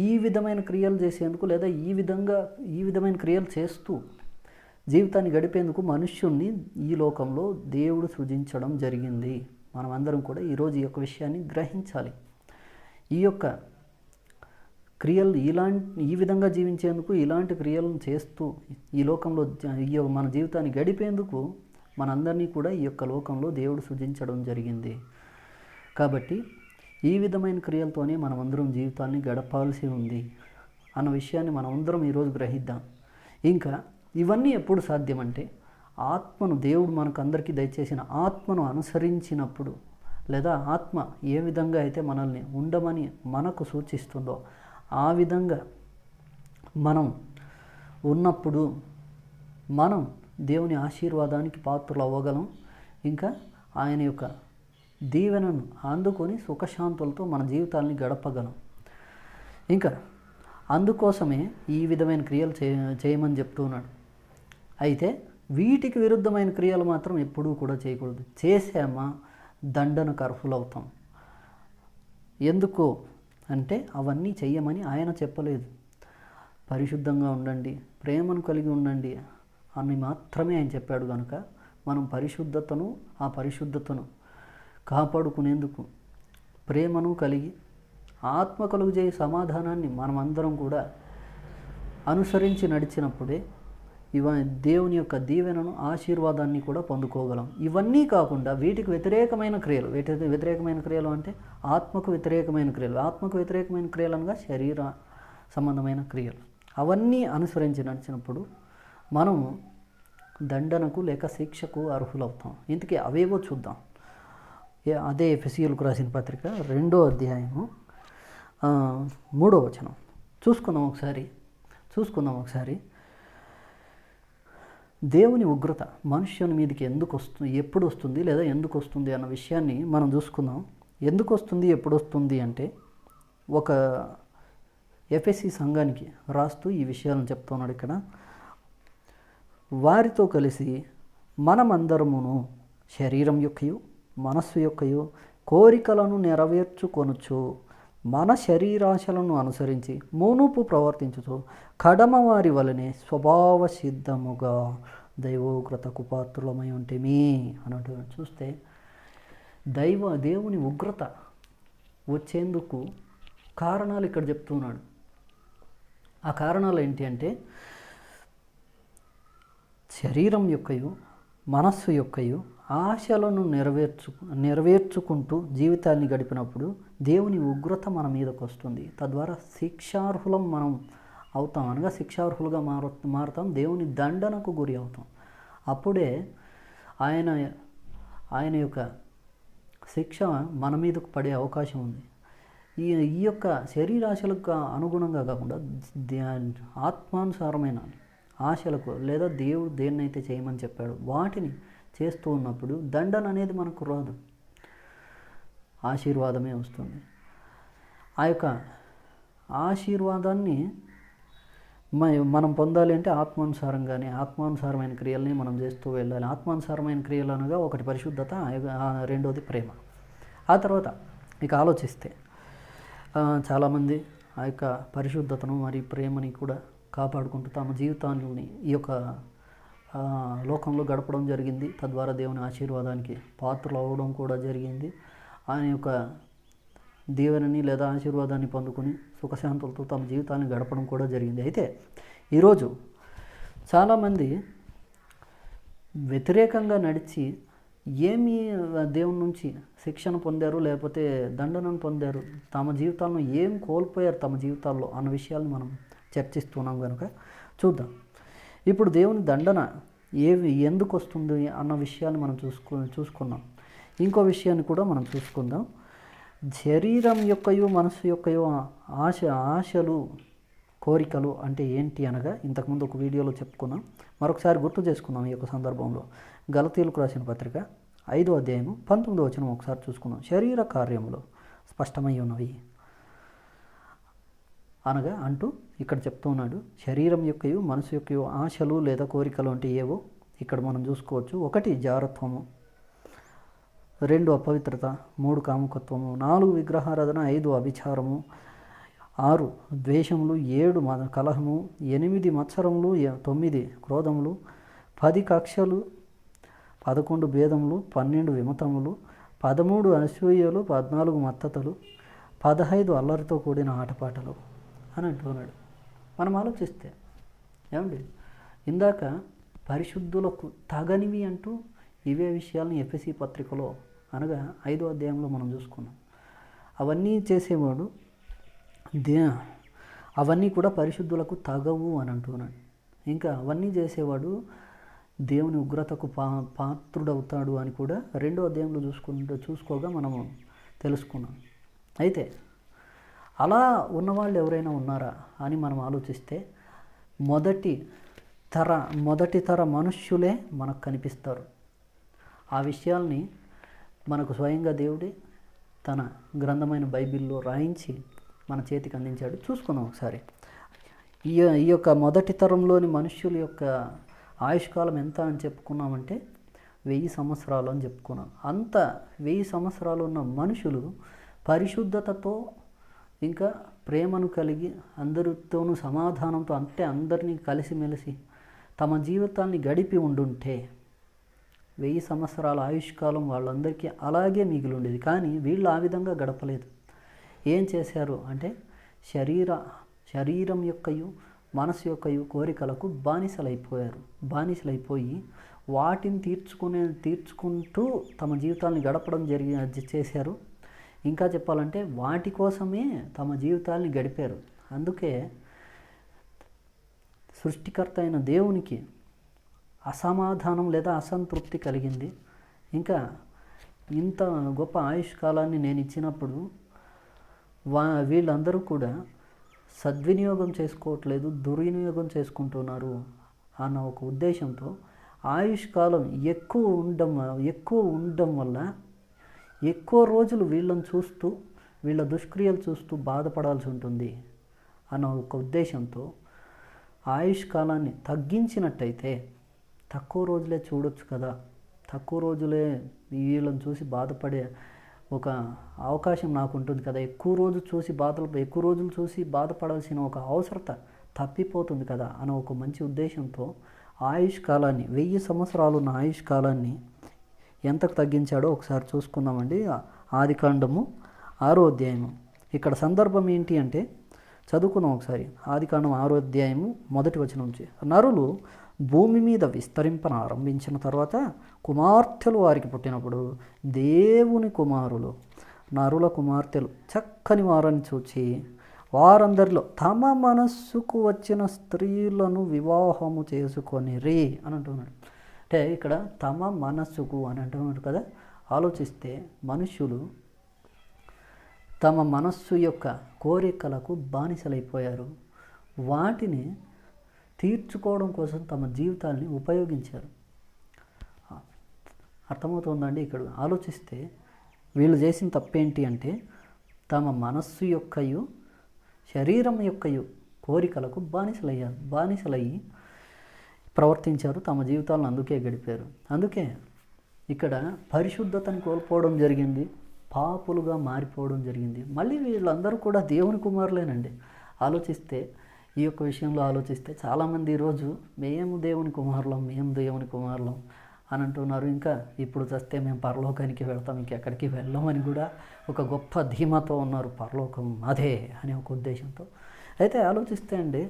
ఈ విధమైన క్రియలు చేసేందుకు లేదా ఈ విధమైన క్రియలు చేస్తూ జీవితాన్ని గడిపేందుకు మనుష్యుణ్ణి ఈ లోకంలో దేవుడు సృజించడం జరిగింది. మనమందరం కూడా ఈరోజు ఈ యొక్క విషయాన్ని గ్రహించాలి. ఈ యొక్క క్రియలు ఈ విధంగా జీవించేందుకు, ఇలాంటి క్రియలను చేస్తూ ఈ లోకంలో మన జీవితాన్ని గడిపేందుకు మనందరినీ కూడా ఈ యొక్క లోకంలో దేవుడు సృజించడం జరిగింది. కాబట్టి ఈ విధమైన క్రియలతోనే మనమందరం జీవితాన్ని గడపాల్సి ఉంది అన్న విషయాన్ని మనమందరం ఈరోజు గ్రహిద్దాం. ఇంకా ఇవన్నీ ఎప్పుడు సాధ్యమంటే ఆత్మను, దేవుడు మనకు అందరికీ దయచేసిన ఆత్మను అనుసరించినప్పుడు, లేదా ఆత్మ ఏ విధంగా అయితే మనల్ని ఉండమని మనకు సూచిస్తుందో ఆ విధంగా మనం ఉన్నప్పుడు మనం దేవుని ఆశీర్వాదానికి పాత్రలు అవ్వగలం. ఇంకా ఆయన యొక్క దీవెనను అందుకొని సుఖశాంతులతో మన జీవితాన్ని గడపగలం. ఇంకా అందుకోసమే ఈ విధమైన క్రియలు చేయమని చెప్తున్నాడు. అయితే వీటికి విరుద్ధమైన క్రియలు మాత్రం ఎప్పుడూ కూడా చేయకూడదు. చేసామా దండనకు అర్హులవుతాం. ఎందుకు అంటే అవన్నీ చెయ్యమని ఆయన చెప్పలేదు. పరిశుద్ధంగా ఉండండి, ప్రేమను కలిగి ఉండండి అని మాత్రమే ఆయన చెప్పాడు. కనుక మనం ఆ పరిశుద్ధతను కాపాడుకునేందుకు ప్రేమను కలిగి ఆత్మ కలుగు చేసే సమాధానాన్ని మనమందరం కూడా అనుసరించి నడిచినప్పుడే దేవుని యొక్క దీవెనను, ఆశీర్వాదాన్ని కూడా పొందుకోగలం. ఇవన్నీ కాకుండా వీటికి వ్యతిరేకమైన క్రియలు అంటే ఆత్మకు వ్యతిరేకమైన క్రియలు అనగా శరీర సంబంధమైన క్రియలు. అవన్నీ అనుసరించి నడిచినప్పుడు మనము దండనకు లేక శిక్షకు అర్హులవుతాం. ఇంతకీ అవేవో చూద్దాం. అదే ఎఫెసీయులకు రాసిన పత్రిక 2వ అధ్యాయము 3వ వచనం చూసుకుందాం ఒకసారి. దేవుని ఉగ్రత మనుష్యుని మీదకి ఎప్పుడు వస్తుంది లేదా ఎందుకు వస్తుంది అన్న విషయాన్ని మనం చూసుకుందాం. ఎందుకు వస్తుంది, ఎప్పుడు వస్తుంది అంటే ఒక ఎఫెసీ సంఘానికి రాస్తూ ఈ విషయాలను చెప్తున్నాడు ఇక్కడ. వారితో కలిసి మనమందరమును శరీరం యొక్కయు మనస్సు యొక్కయు కోరికలను నెరవేర్చుకొనుచు మన శరీరాశలను అనుసరించి మునుపు ప్రవర్తించుతూ కడమవారి వలనే స్వభావ సిద్ధముగా దైవోగ్రతకు పాత్రులమై ఉంటేమి అన్నట్టు చూస్తే దేవుని ఉగ్రత వచ్చేందుకు కారణాలు ఇక్కడ చెప్తున్నాడు. ఆ కారణాలు ఏంటి అంటే శరీరం యొక్కయు మనస్సు యొక్కయు ఆశలను నెరవేర్చుకుంటూ జీవితాన్ని గడిపినప్పుడు దేవుని ఉగ్రత మన మీదకు వస్తుంది. తద్వారా శిక్షార్హులం మనం అవుతాం, అనగా శిక్షార్హులుగా మారుతాం, దేవుని దండనకు గురి అవుతాం. అప్పుడే ఆయన యొక్క శిక్ష మన మీదకు పడే అవకాశం ఉంది. ఈ యొక్క శరీరాశలకు అనుగుణంగా కాకుండా ఆత్మానుసారమైన ఆశలకు లేదా దేవుడు దేన్నైతే చేయమని చెప్పాడో వాటిని చేస్తూ ఉన్నప్పుడు దండన అనేది మనకు రాదు, ఆశీర్వాదమే వస్తుంది. ఆ యొక్క ఆశీర్వాదాన్ని మనం పొందాలి అంటే ఆత్మానుసారమైన క్రియల్ని మనం చేస్తూ వెళ్ళాలి. ఆత్మానుసారమైన క్రియలు అనగా ఒకటి పరిశుద్ధత, రెండోది ప్రేమ. ఆ తర్వాత ఇక ఆలోచిస్తే చాలామంది ఆ యొక్క పరిశుద్ధతను మరియు ప్రేమని కూడా కాపాడుకుంటూ తమ జీవితాన్ని ఈ యొక్క లోకంలో గడపడం జరిగింది. తద్వారా దేవుని ఆశీర్వాదానికి పాత్రలు అవ్వడం కూడా జరిగింది. ఆయన యొక్క దీవెనని లేదా ఆశీర్వాదాన్ని పొందుకొని సుఖశాంతులతో తమ జీవితాన్ని గడపడం కూడా జరిగింది. అయితే ఈరోజు చాలామంది వ్యతిరేకంగా నడిచి ఏమి దేవుని నుంచి శిక్షణ పొందారు లేకపోతే దండనను పొందారు, తమ జీవితాలను ఏం కోల్పోయారు తమ జీవితాల్లో అన్న విషయాలను మనం చర్చిస్తున్నాం కనుక చూద్దాం. ఇప్పుడు దేవుని దండన ఎందుకు వస్తుంది అన్న విషయాన్ని మనం చూసుకున్నాం. ఇంకో విషయాన్ని కూడా మనం చూసుకుందాం. శరీరం యొక్కయు మనస్సు యొక్కయు ఆశలు కోరికలు అంటే ఏంటి అనగా ఇంతకుముందు ఒక వీడియోలో చెప్పుకున్నాం. మరొకసారి గుర్తు చేసుకుందాం. ఈ యొక్క సందర్భంలో గలతీయులకు రాసిన పత్రిక 5వ అధ్యాయము 19వ వచనం ఒకసారి చూసుకుందాం. శరీర కార్యములు స్పష్టమై ఉన్నవి అనగా అంటూ ఇక్కడ చెప్తున్నాడు. శరీరం యొక్కయు మనసు యొక్కయు ఆశలు లేదా కోరికలు అంటే ఏవో ఇక్కడ మనం చూసుకోవచ్చు. 1 జారత్వము, 2 అపవిత్రత, 3 కాముకత్వము, 4 విగ్రహారాధన, 5 అభిచారము, 6 ద్వేషములు, 7 కలహము, 8 మత్సరములు, 9 క్రోధములు, 10 కక్షలు, 11 భేదములు, 12 విమతములు, 13 అసూయలు, 14 మత్తతలు, 15 అల్లరితో కూడిన ఆటపాటలు అని అంటున్నాడు. మనం ఆలోచిస్తే ఏమండి, ఇందాక పరిశుద్ధులకు తగనివి అంటూ ఇవే విషయాలను ఎఫెసీ పత్రికలో అనగా 5వ అధ్యాయంలో మనం చూసుకున్నాం. అవన్నీ చేసేవాడు అవన్నీ కూడా పరిశుద్ధులకు తగవు అని అంటున్నాడు. ఇంకా అవన్నీ చేసేవాడు దేవుని ఉగ్రతకు పాత్రుడవుతాడు అని కూడా 2వ అధ్యాయంలో చూసుకోగా మనము తెలుసుకున్నాం. అయితే అలా ఉన్నవాళ్ళు ఎవరైనా ఉన్నారా అని మనం ఆలోచిస్తే మొదటి తర మనుష్యులే మనకు కనిపిస్తారు. ఆ విషయాల్ని మనకు స్వయంగా దేవుడే తన గ్రంథమైన బైబిల్లో రాయించి మన చేతికి అందించాడు. చూసుకుందాం ఒకసారి. ఈ యొక్క మొదటి తరంలోని మనుష్యుల యొక్క ఆయుష్కాలం ఎంత అని చెప్పుకున్నామంటే 1000 సంవత్సరాలు అని చెప్పుకున్నాం. అంత 1000 సంవత్సరాలు ఉన్న మనుషులు పరిశుద్ధతతో ఇంకా ప్రేమను కలిగి అందరితోనూ సమాధానంతో అంటే అందరినీ కలిసిమెలిసి తమ జీవితాన్ని గడిపి ఉండుంటే 1000 సంవత్సరాల ఆయుష్కాలం వాళ్ళందరికీ అలాగే మిగిలి ఉండేది. కానీ వీళ్ళు ఆ విధంగా గడపలేదు. ఏం చేశారు అంటే శరీరం యొక్కయు మనసు యొక్కయు కోరికలకు బానిసలైపోయి వాటిని తీర్చుకుంటూ తమ జీవితాన్ని గడపడం చేశారు. ఇంకా చెప్పాలంటే వాటి కోసమే తమ జీవితాన్ని గడిపారు. అందుకే సృష్టికర్త అయిన దేవునికి అసమాధానం లేదా అసంతృప్తి కలిగింది. ఇంకా ఇంత గొప్ప ఆయుష్కాలాన్ని నేను ఇచ్చినప్పుడు వీళ్ళందరూ కూడా సద్వినియోగం చేసుకోవట్లేదు, దుర్వినియోగం చేసుకుంటున్నారు అన్న ఒక ఉద్దేశంతో ఆయుష్కాలం ఎక్కువ ఉండడం వల్ల ఎక్కువ రోజులు వీళ్ళని చూస్తూ వీళ్ళ దుష్క్రియలు చూస్తూ బాధపడాల్సి ఉంటుంది అన్న ఒక ఉద్దేశంతో ఆయుష్కాలాన్ని తగ్గించినట్టయితే తక్కువ రోజులే చూడొచ్చు కదా, తక్కువ రోజులే వీళ్ళని చూసి బాధపడే ఒక అవకాశం నాకు ఉంటుంది కదా, ఎక్కువ రోజులు చూసి బాధపడాల్సిన ఒక అవసరత తప్పిపోతుంది కదా అన్న ఒక మంచి ఉద్దేశంతో ఆయుష్కాలాన్ని 1000 సంవత్సరాలు ఉన్న ఆయుష్కాలాన్ని ఎంతకు తగ్గించాడో ఒకసారి చూసుకుందామండి. ఆదికాండము 6వ అధ్యాయము. ఇక్కడ సందర్భం ఏంటి అంటే చదువుకున్నాం ఒకసారి. ఆదికాండం 6వ అధ్యాయము 1వ వచనం నుంచి, నరులు భూమి మీద విస్తరింపన ఆరంభించిన తర్వాత కుమార్తెలు వారికి పుట్టినప్పుడు దేవుని కుమారులు నరుల కుమార్తెలు చక్కని వారని చూచి వారందరిలో తమ మనస్సుకు వచ్చిన స్త్రీలను వివాహము చేసుకొనిరి అని అంటున్నాడు. అంటే ఇక్కడ తమ మనస్సుకు అని అంటున్నాడు కదా. ఆలోచిస్తే మనుష్యులు తమ మనస్సు యొక్క కోరికలకు బానిసలైపోయారు. వాటిని తీర్చుకోవడం కోసం తమ జీవితాన్ని ఉపయోగించారు. అర్థమవుతుందండి. ఇక్కడ ఆలోచిస్తే వీళ్ళు చేసిన తప్పేంటి అంటే తమ మనస్సు యొక్కయు శరీరం యొక్కయు కోరికలకు బానిసలయ్యి ప్రవర్తించారు. తమ జీవితాలను అందుకే గడిపారు. అందుకే ఇక్కడ పరిశుద్ధతను కోల్పోవడం జరిగింది, పాపులుగా మారిపోవడం జరిగింది. మళ్ళీ వీళ్ళందరూ కూడా దేవుని కుమారులేనండి. ఆలోచిస్తే ఈ యొక్క విషయంలో ఆలోచిస్తే చాలామంది ఈరోజు మేము దేవుని కుమారులం అని అంటున్నారు. ఇంకా ఇప్పుడు చస్తే మేము పరలోకానికి వెళ్తాం, ఇంకెక్కడికి వెళ్ళమని కూడా ఒక గొప్ప ధీమాతో ఉన్నారు. పరలోకం అదే అనే ఒక ఉద్దేశంతో. అయితే ఆలోచిస్తే అండి,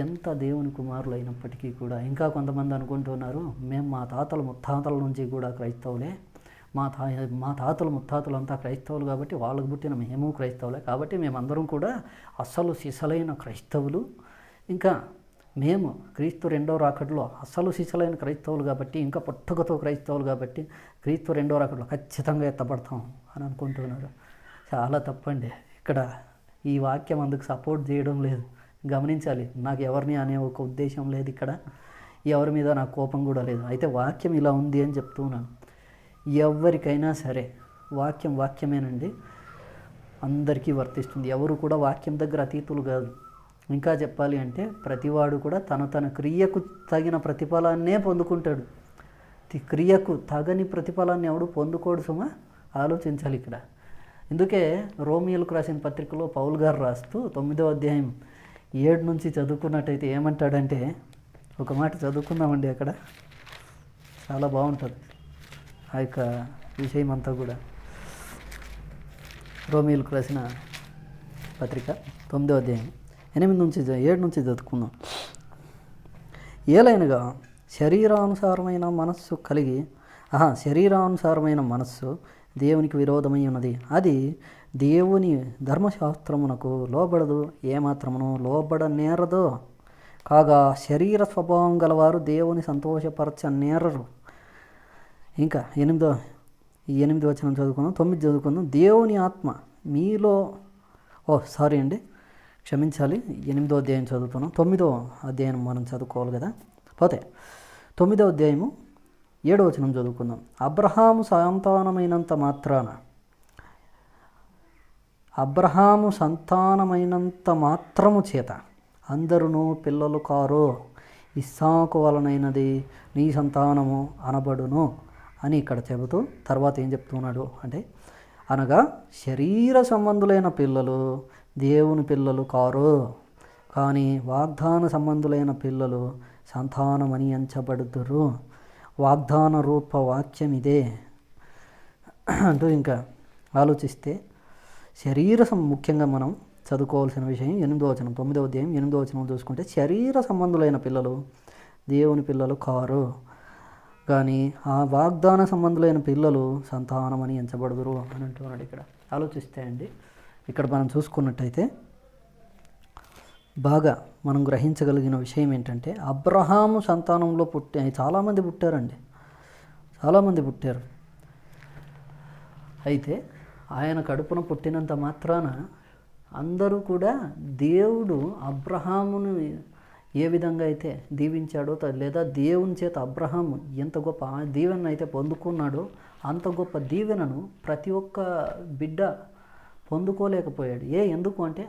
ఎంత దేవుని కుమారులు అయినప్పటికీ కూడా ఇంకా కొంతమంది అనుకుంటున్నారు మేము మా తాతల ముత్తాతల నుంచి కూడా క్రైస్తవులే, మా తాతలు ముత్తాతలు అంతా క్రైస్తవులు కాబట్టి వాళ్ళకు పుట్టిన మేము క్రైస్తవులే, కాబట్టి మేమందరం కూడా అసలు సిసలైన క్రైస్తవులు, ఇంకా మేము క్రీస్తు 2వ రాకడలో అసలు సిసలైన క్రైస్తవులు కాబట్టి, ఇంకా పుట్టుకతో క్రైస్తవులు కాబట్టి క్రీస్తు 2వ రాకడలో ఖచ్చితంగా ఎత్తపడతాం అని అనుకుంటున్నారు. చాలా తప్పండి. ఇక్కడ ఈ వాక్యం అందుకు సపోర్ట్ చేయడం లేదు. గమనించాలి. నాకు ఎవరిని అనే ఒక ఉద్దేశం లేదు, ఇక్కడ ఎవరి మీద నాకు కోపం కూడా లేదు. అయితే వాక్యం ఇలా ఉంది అని చెప్తున్నాను. ఎవరికైనా సరే వాక్యమేనండి, అందరికీ వర్తిస్తుంది. ఎవరు కూడా వాక్యం దగ్గర అతీతులు కాదు. ఇంకా చెప్పాలి అంటే ప్రతివాడు కూడా తన క్రియకు తగిన ప్రతిఫలాన్నే పొందుకుంటాడు. క్రియకు తగని ప్రతిఫలాన్ని ఎవడు పొందుకోడు సుమా. ఆలోచించాలి ఇక్కడ. అందుకే రోమియోలకు రాసిన పత్రికలో పౌలు గారు రాస్తూ 9వ అధ్యాయం 7 నుంచి చదువుకున్నట్టయితే ఏమంటాడంటే, ఒక మాట చదువుకుందామండి. అక్కడ చాలా బాగుంటుంది ఆ యొక్క విషయం అంతా కూడా. రోమియోలకు రాసిన పత్రిక 9వ అధ్యాయం 7 నుంచి చదువుకుందాం. ఏలైనగా శరీరానుసారమైన మనస్సు దేవునికి విరోధమై ఉన్నది. అది దేవుని ధర్మశాస్త్రమునకు లోబడదు, ఏమాత్రమును లోబడనేరదు. కాగా శరీర స్వభావం గలవారు దేవుని సంతోషపరచనేరరు. ఇంకా 8 వచనం చదువుకుందాం, 9 చదువుకుందాం. దేవుని ఆత్మ మీలో క్షమించాలి, 8వ అధ్యాయం చదువుతున్నాం. 9వ అధ్యాయం మనం చదువుకోవాలి కదా. పోతే 9వ అధ్యాయము 7వ వచనం చదువుకుందాం. అబ్రహాము సంతానమైనంత మాత్రము చేత అందరూ పిల్లలు కారు, ఇస్సాకు వలనైనది నీ సంతానము అనబడును అని ఇక్కడ చెబుతూ తర్వాత ఏం చెప్తున్నాడు అంటే, అనగా శరీర సంబంధులైన పిల్లలు దేవుని పిల్లలు కారు, కానీ వాగ్దాన సంబంధులైన పిల్లలు సంతానమని ఎంచబడుదురు. వాగ్దాన రూప వాక్యం ఇదే అంటూ ఇంకా ఆలోచిస్తే ముఖ్యంగా మనం చదువుకోవాల్సిన విషయం 8వ వచనం, 9వ అధ్యాయం 8వ వచనం చూసుకుంటే, శరీర సంబంధులైన పిల్లలు దేవుని పిల్లలు కారు, కానీ ఆ వాగ్దాన సంబంధులైన పిల్లలు సంతానమని ఎంచబడుదురు అని అంటున్నాడు. ఇక్కడ ఆలోచిస్తే అండి, ఇక్కడ మనం చూసుకున్నట్టయితే బాగా మనం గ్రహించగలిగిన విషయం ఏంటంటే, అబ్రహాము సంతానంలో చాలామంది పుట్టారు. అయితే ఆయన కడుపున పుట్టినంత మాత్రాన అందరూ కూడా దేవుడు అబ్రహామును ఏ విధంగా అయితే దీవించాడో, లేదా దేవుని చేత అబ్రహాము ఎంత గొప్ప దీవెన అయితే పొందుకున్నాడో అంత గొప్ప దీవెనను ప్రతి ఒక్క బిడ్డ పొందుకోలేకపోయాడు. ఎందుకు అంటే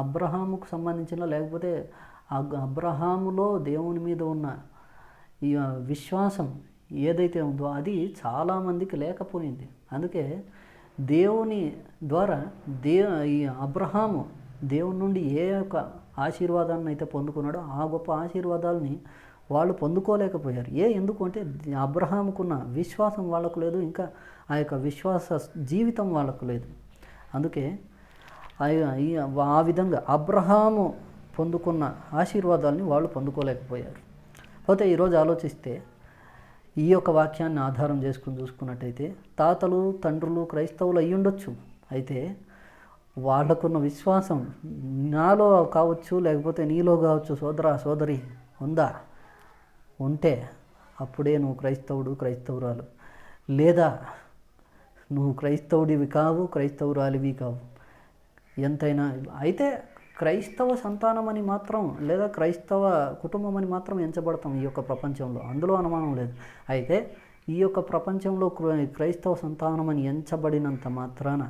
అబ్రహాముకు సంబంధించిన, లేకపోతే అబ్రహాములో దేవుని మీద ఉన్న ఈ విశ్వాసం ఏదైతే ఉందో అది చాలామందికి లేకపోయింది. అందుకే దేవుని ద్వారా ఈ అబ్రహాము దేవుని నుండి ఏ యొక్క ఆశీర్వాదాన్ని అయితే పొందుకున్నాడో ఆ గొప్ప ఆశీర్వాదాలని వాళ్ళు పొందుకోలేకపోయారు. ఎందుకు అంటే అబ్రహాముకున్న విశ్వాసం వాళ్ళకు లేదు, ఇంకా ఆ యొక్క విశ్వాస జీవితం వాళ్ళకు లేదు. అందుకే ఆ విధంగా అబ్రహాము పొందుకున్న ఆశీర్వాదాలని వాళ్ళు పొందుకోలేకపోయారు. పోతే ఈరోజు ఆలోచిస్తే ఈ యొక్క వాక్యాన్ని ఆధారం చేసుకుని చూసుకున్నట్టయితే తాతలు తండ్రులు క్రైస్తవులు అయ్యుండొచ్చు. అయితే వాళ్ళకున్న విశ్వాసం నాలో కావచ్చు, లేకపోతే నీలో కావచ్చు, సోదరి ఉంటే అప్పుడే నువ్వు క్రైస్తవురాలు, లేదా నువ్వు క్రైస్తవుడివి కావు, క్రైస్తవురాలివి కావు. ఎంతైనా అయితే క్రైస్తవ సంతానం అని మాత్రం, లేదా క్రైస్తవ కుటుంబం అని మాత్రం ఎంచబడతాం ఈ యొక్క ప్రపంచంలో, అందులో అనుమానం లేదు. అయితే ఈ యొక్క ప్రపంచంలో క్రైస్తవ సంతానం అని ఎంచబడినంత మాత్రాన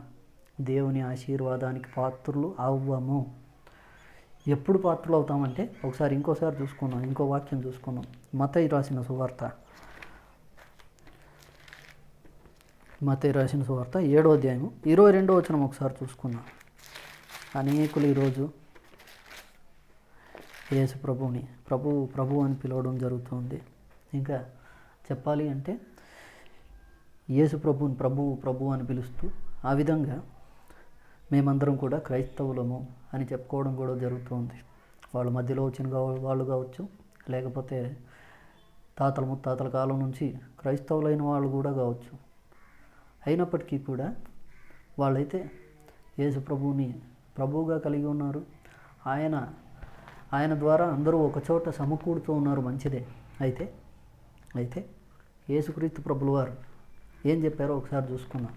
దేవుని ఆశీర్వాదానికి పాత్రులు అవ్వము. ఎప్పుడు పాత్రలు అవుతామంటే ఇంకోసారి చూసుకుందాం, ఇంకో వాక్యం చూసుకుందాం. మత్తయి రాసిన సువార్త 7వ అధ్యాయము 22వ వచనం ఒకసారి చూసుకుందాం. అనేకులు ఈరోజు యేసు ప్రభువుని ప్రభు అని పిలవడం జరుగుతుంది. ఇంకా చెప్పాలి అంటే యేసు ప్రభువుని ప్రభు అని పిలుస్తూ ఆ విధంగా మేమందరం కూడా క్రైస్తవులము అని చెప్పుకోవడం కూడా జరుగుతుంది. వాళ్ళ మధ్యలో వచ్చిన వాళ్ళు కావచ్చు, లేకపోతే తాతల ముత్తాతల కాలం నుంచి క్రైస్తవులైన వాళ్ళు కూడా కావచ్చు. అయినప్పటికీ కూడా వాళ్ళైతే యేసు ప్రభువుని ప్రభువుగా కలిగి ఉన్నారు. ఆయన ద్వారా అందరూ ఒకచోట సమకూడుతూ ఉన్నారు, మంచిదే. అయితే యేసుక్రీస్తు ప్రభుల వారు ఏం చెప్పారో ఒకసారి చూసుకుందాం.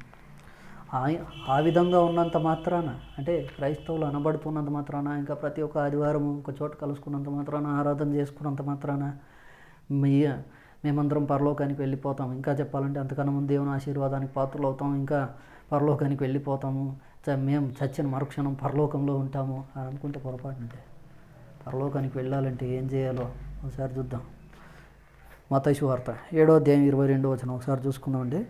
ఆ విధంగా ఉన్నంత మాత్రాన, అంటే క్రైస్తవులు అనబడుతున్నంత మాత్రాన, ఇంకా ప్రతి ఒక్క ఆదివారం ఒక చోట కలుసుకున్నంత మాత్రాన, ఆరాధన చేసుకున్నంత మాత్రాన మేమందరం పరలోకానికి వెళ్ళిపోతాం. ఇంకా చెప్పాలంటే అంతకన్నా ముందు దేవుని ఆశీర్వాదానికి పాత్రలు అవుతాం, ఇంకా పరలోకానికి వెళ్ళిపోతాము, మేము చచ్చిన మరుక్షణం పరలోకంలో ఉంటాము అని అనుకుంటే పొరపాటు. అంటే పరలోకానికి వెళ్ళాలంటే ఏం చేయాలో ఒకసారి చూద్దాం. మత్తయి సువార్త 7వ అధ్యాయం 22వ వచనం ఒకసారి చూసుకుందామండి.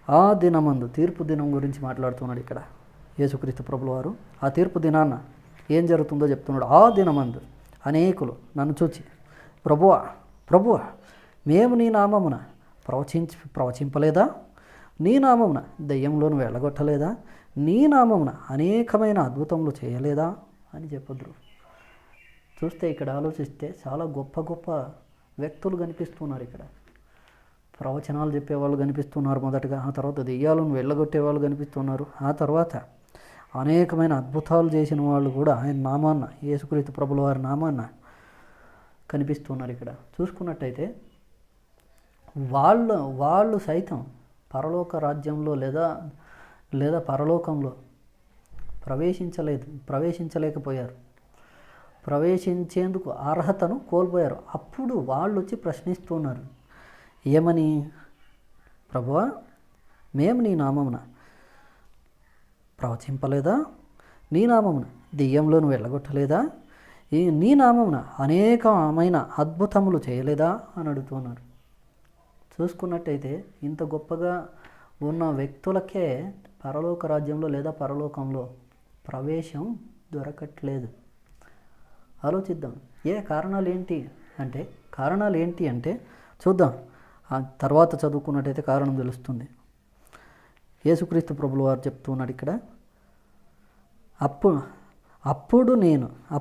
ఆ దినమందు, తీర్పు దినం గురించి మాట్లాడుతున్నాడు ఇక్కడ యేసుక్రీస్తు ప్రభుల వారు. ఆ తీర్పు దినాన్న ఏం జరుగుతుందో చెప్తున్నాడు. ఆ దినమందు అనేకులు నన్ను చూచి, ప్రభువా మేము నీ నామమున ప్రవచింపలేదా? నీ నామమున దెయ్యంలోను వెళ్ళగొట్టలేదా? నీ నామమున అనేకమైన అద్భుతములు చేయలేదా అని చెప్పదురు. చూస్తే ఇక్కడ ఆలోచిస్తే చాలా గొప్ప గొప్ప వ్యక్తులు కనిపిస్తున్నారు. ఇక్కడ ప్రవచనాలు చెప్పేవాళ్ళు కనిపిస్తున్నారు మొదటగా, ఆ తర్వాత దెయ్యాలను వెళ్ళగొట్టే వాళ్ళు కనిపిస్తున్నారు, ఆ తర్వాత అనేకమైన అద్భుతాలు చేసిన వాళ్ళు కూడా ఆయన నామాన్న, యేసుక్రీస్తు ప్రభుల వారి నామాన్న కనిపిస్తున్నారు. ఇక్కడ చూసుకున్నట్టయితే వాళ్ళు సైతం పరలోక రాజ్యంలో లేదా పరలోకంలో ప్రవేశించలేకపోయారు, ప్రవేశించేందుకు అర్హతను కోల్పోయారు. అప్పుడు వాళ్ళు వచ్చి ప్రశ్నిస్తున్నారు, ఏమని? ప్రభువా, మేము నీ నామమున ప్రవచింపలేదా? నీ నామమున దెయ్యంలోను వెళ్ళగొట్టలేదా? నీ నామమున అనేకమైన అద్భుతములు చేయలేదా అని అడుగుతున్నారు. చూసుకున్నట్టయితే ఇంత గొప్పగా ఉన్న వ్యక్తులకే పరలోక రాజ్యంలో లేదా పరలోకంలో ప్రవేశం దొరకట్లేదు. ఆలోచిద్దాం, కారణాలు ఏంటి అంటే చూద్దాం. ఆ తర్వాత చదువుకున్నట్టయితే కారణం తెలుస్తుంది. యేసుక్రీస్తు ప్రభుల వారు చెప్తున్నాడు ఇక్కడ,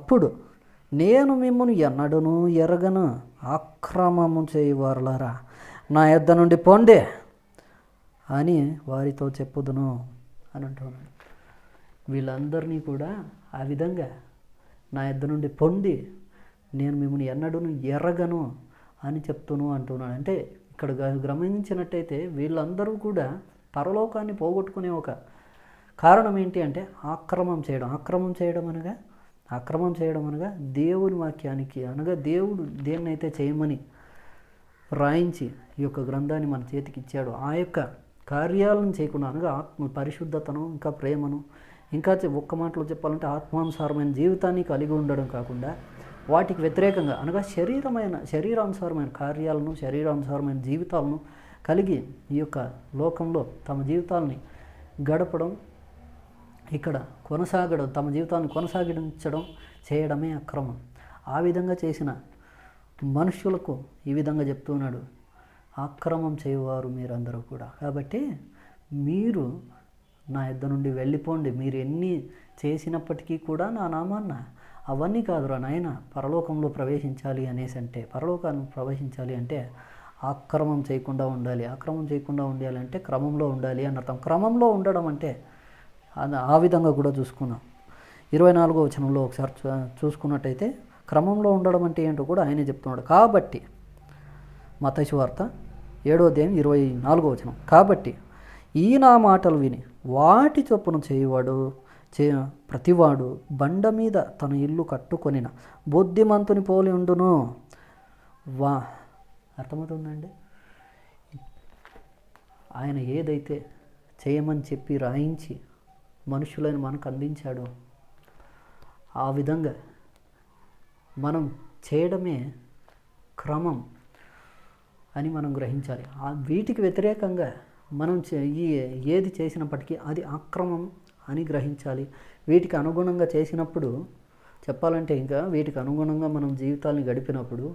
అప్పుడు నేను మిమ్మల్ని ఎన్నడూను ఎరగను, అక్రమము చేయువారులారా నా యొద్ద నుండి పొండే అని వారితో చెప్పుదును అని అంటున్నాడు. వీళ్ళందరినీ కూడా ఆ విధంగా నా యొద్ద నుండి పొంది నేను మిమ్మల్ని ఎన్నడూను ఎరగను అని చెప్తును అంటున్నాడు. అంటే ఇక్కడ గమనించినట్టయితే వీళ్ళందరూ కూడా పరలోకాన్ని పోగొట్టుకునే ఒక కారణం ఏంటి అంటే అక్రమం చేయడం అనగా దేవుని వాక్యానికి అనగా దేవుడు దేన్నైతే చేయమని రాయించి ఈ యొక్క గ్రంథాన్ని మన చేతికి ఇచ్చాడు, ఆ యొక్క కార్యాలను చేయకుండా అనగా ఆత్మ పరిశుద్ధతను, ఇంకా ప్రేమను, ఇంకా ఒక్క మాటలో చెప్పాలంటే ఆత్మానుసారమైన జీవితాన్ని కలిగి ఉండడం కాకుండా వాటికి వ్యతిరేకంగా అనగా శరీరానుసారమైన కార్యాలను, శరీరానుసారమైన జీవితాలను కలిగి ఈ యొక్క లోకంలో తమ జీవితాలని గడపడం, ఇక్కడ తమ జీవితాన్ని కొనసాగించడం చేయడమే అక్రమం. ఆ విధంగా చేసిన మనుష్యులకు ఈ విధంగా చెప్తున్నాడు, అక్రమం చేయవారు మీరందరూ కూడా. కాబట్టి మీరు నా యొద్ద నుండి వెళ్ళిపోండి. మీరు ఎన్ని చేసినప్పటికీ కూడా నా నామాన్న అవన్నీ కాదురా నాయన, పరలోకంలో ప్రవేశించాలి అనేసి అంటే, పరలోకాన్ని ప్రవేశించాలి అంటే అక్రమం చేయకుండా ఉండాలి. అక్రమం చేయకుండా ఉండాలి అంటే క్రమంలో ఉండాలి అని అర్థం. క్రమంలో ఉండడం అంటే ఆ విధంగా కూడా చూసుకున్నాం. 24వ వచనంలో ఒకసారి చూసుకున్నట్టయితే క్రమంలో ఉండడం అంటే ఏంటో కూడా ఆయనే చెప్తున్నాడు. కాబట్టి మత్తయి సువార్త 7వ అధ్యాయం 24వ వచనం, కాబట్టి ఈ నా మాటలు విని వాటి చొప్పున ప్రతివాడు బండ మీద తన ఇల్లు కట్టుకొనిన బుద్ధిమంతుని పోలి ఉండును. అర్థమవుతుందండి? ఆయన ఏదైతే చేయమని చెప్పి రాయించి మనుషులను మనకు అందించాడో ఆ విధంగా మనం చేయడమే క్రమం అని మనం గ్రహించాలి. వీటికి వ్యతిరేకంగా మనం ఏది చేసినప్పటికీ అది అక్రమం అని గ్రహించాలి. వీటికి అనుగుణంగా చేసినప్పుడు చెప్పాలంటే ఇంకా వీటికి అనుగుణంగా మనం జీవితాన్ని గడిపినప్పుడు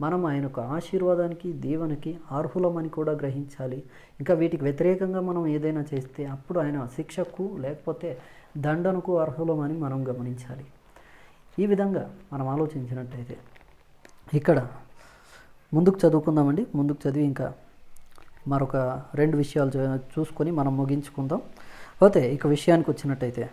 మనం ఆయన యొక్క ఆశీర్వాదానికి, దీవెనకి అర్హులమని కూడా గ్రహించాలి. ఇంకా వీటికి వ్యతిరేకంగా మనం ఏదైనా చేస్తే అప్పుడు ఆయన శిక్షకు లేకపోతే దండనకు అర్హులమని మనం గమనించాలి. ఈ విధంగా మనం ఆలోచించినట్టయితే ఇక్కడ ముందుకు చదువుకుందామండి. ముందుకు చదివి ఇంకా మరొక 2 విషయాలు చూసుకొని మనం ముగించుకుందాం. పోతే ఇక విషయానికి వచ్చినట్టయితే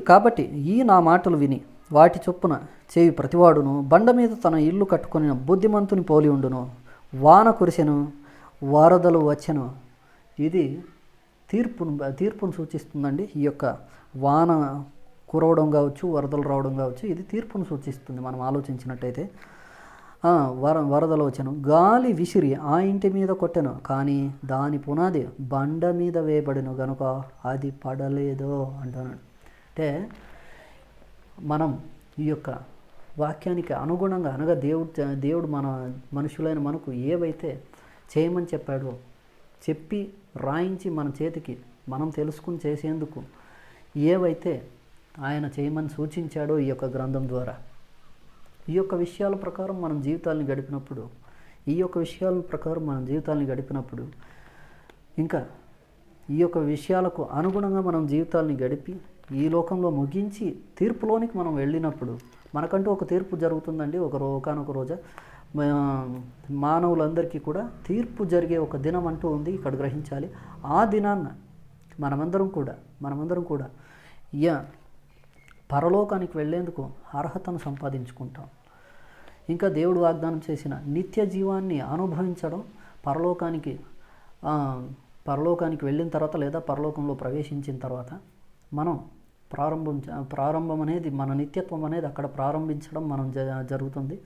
కాబట్టి ఈ నా మాటలు విని వాటి చొప్పున చేయి ప్రతివాడును బండ మీద తన ఇల్లు కట్టుకొని బుద్ధిమంతుని పోలి ఉండును. వాన కురిసెను, వరదలు వచ్చెను. ఇది తీర్పును సూచిస్తుందండి. ఈ యొక్క వాన కురవడం కావచ్చు, వరదలు రావడం కావచ్చు, ఇది తీర్పును సూచిస్తుంది. మనం ఆలోచించినట్టయితే వరదలు వచ్చెను, గాలి విసిరి ఆ ఇంటి మీద కొట్టెను, కానీ దాని పునాది బండ మీద వేయబడిను గనుక అది పడలేదో అంటున్నాడు. అంటే మనం ఈ యొక్క వాక్యానికి అనుగుణంగా అనగా దేవుడు మన మనుషులైన మనకు ఏవైతే చేయమని చెప్పాడో చెప్పి రాయించి మన చేతికి మనం తెలుసుకుని చేసేందుకు ఏవైతే ఆయన చేయమని సూచించాడో ఈ యొక్క గ్రంథం ద్వారా ఈ యొక్క విషయాల ప్రకారం మనం జీవితాలను గడిపినప్పుడు ఇంకా ఈ యొక్క విషయాలకు అనుగుణంగా మనం జీవితాల్ని గడిపి ఈ లోకంలో ముగించి తీర్పులోనికి మనం వెళ్ళినప్పుడు మనకంటూ ఒక తీర్పు జరుగుతుందండి. ఒకానొక రోజు మానవులందరికీ కూడా తీర్పు జరిగే ఒక దినం అంటూ ఉంది, ఇక్కడ గ్రహించాలి. ఆ దినాన్న మనమందరం కూడా పరలోకానికి వెళ్ళేందుకు అర్హతను సంపాదించుకుంటాం. ఇంకా దేవుడు వాగ్దానం చేసిన నిత్య జీవాన్ని అనుభవించడం, పరలోకానికి వెళ్ళిన తర్వాత లేదా పరలోకంలో ప్రవేశించిన తర్వాత మనం ప్రారంభం అనేది, మన నిత్యత్వం అనేది అక్కడ ప్రారంభించడం జరుగుతుంది.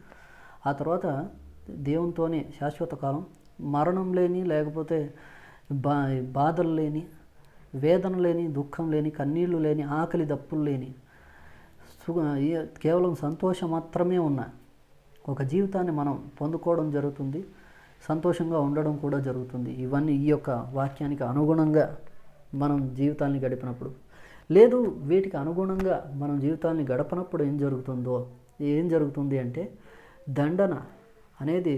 ఆ తర్వాత దేవునితోనే శాశ్వత కాలం, మరణం లేని, లేకపోతే బాధలు లేని, వేదన లేని, దుఃఖం లేని, కన్నీళ్లు లేని, ఆకలి దప్పులు లేని, కేవలం సంతోషం మాత్రమే ఉన్న ఒక జీవితాన్ని మనం పొందుకోవడం జరుగుతుంది. సంతోషంగా ఉండడం కూడా జరుగుతుంది. ఇవన్నీ ఈ యొక్క వాక్యానికి అనుగుణంగా మనం జీవితాన్ని గడిపినప్పుడు. లేదు వీటికి అనుగుణంగా మనం జీవితాన్ని గడపనప్పుడు ఏం జరుగుతుంది అంటే దండన అనేది,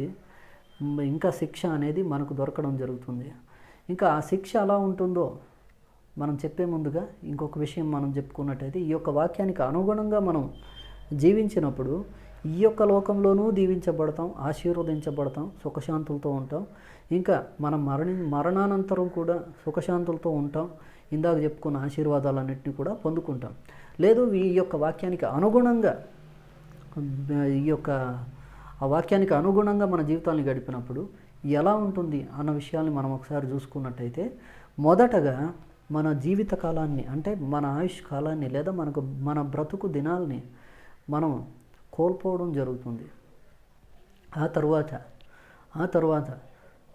ఇంకా శిక్ష అనేది మనకు దొరకడం జరుగుతుంది. ఇంకా ఆ శిక్ష ఎలా ఉంటుందో మనం చెప్పే ముందుగా ఇంకొక విషయం మనం చెప్పుకున్నట్టయితే, ఈ యొక్క వాక్యానికి అనుగుణంగా మనం జీవించినప్పుడు ఈ యొక్క లోకంలోనూ దీవించబడతాం, ఆశీర్వదించబడతాం, సుఖశాంతులతో ఉంటాం. ఇంకా మనం మరణానంతరం కూడా సుఖశాంతులతో ఉంటాం. ఇందాక చెప్పుకున్న ఆశీర్వాదాలన్నింటినీ కూడా పొందుకుంటాం. లేదు ఈ యొక్క వాక్యానికి అనుగుణంగా ఆ వాక్యానికి అనుగుణంగా మన జీవితాన్ని గడిపినప్పుడు ఎలా ఉంటుంది అన్న విషయాన్ని మనం ఒకసారి చూసుకున్నట్టయితే, మొదటగా మన జీవిత కాలాన్ని, అంటే మన ఆయుష్ కాలాన్ని లేదా మన బ్రతుకు దినాల్ని మనం కోల్పోవడం జరుగుతుంది. ఆ తర్వాత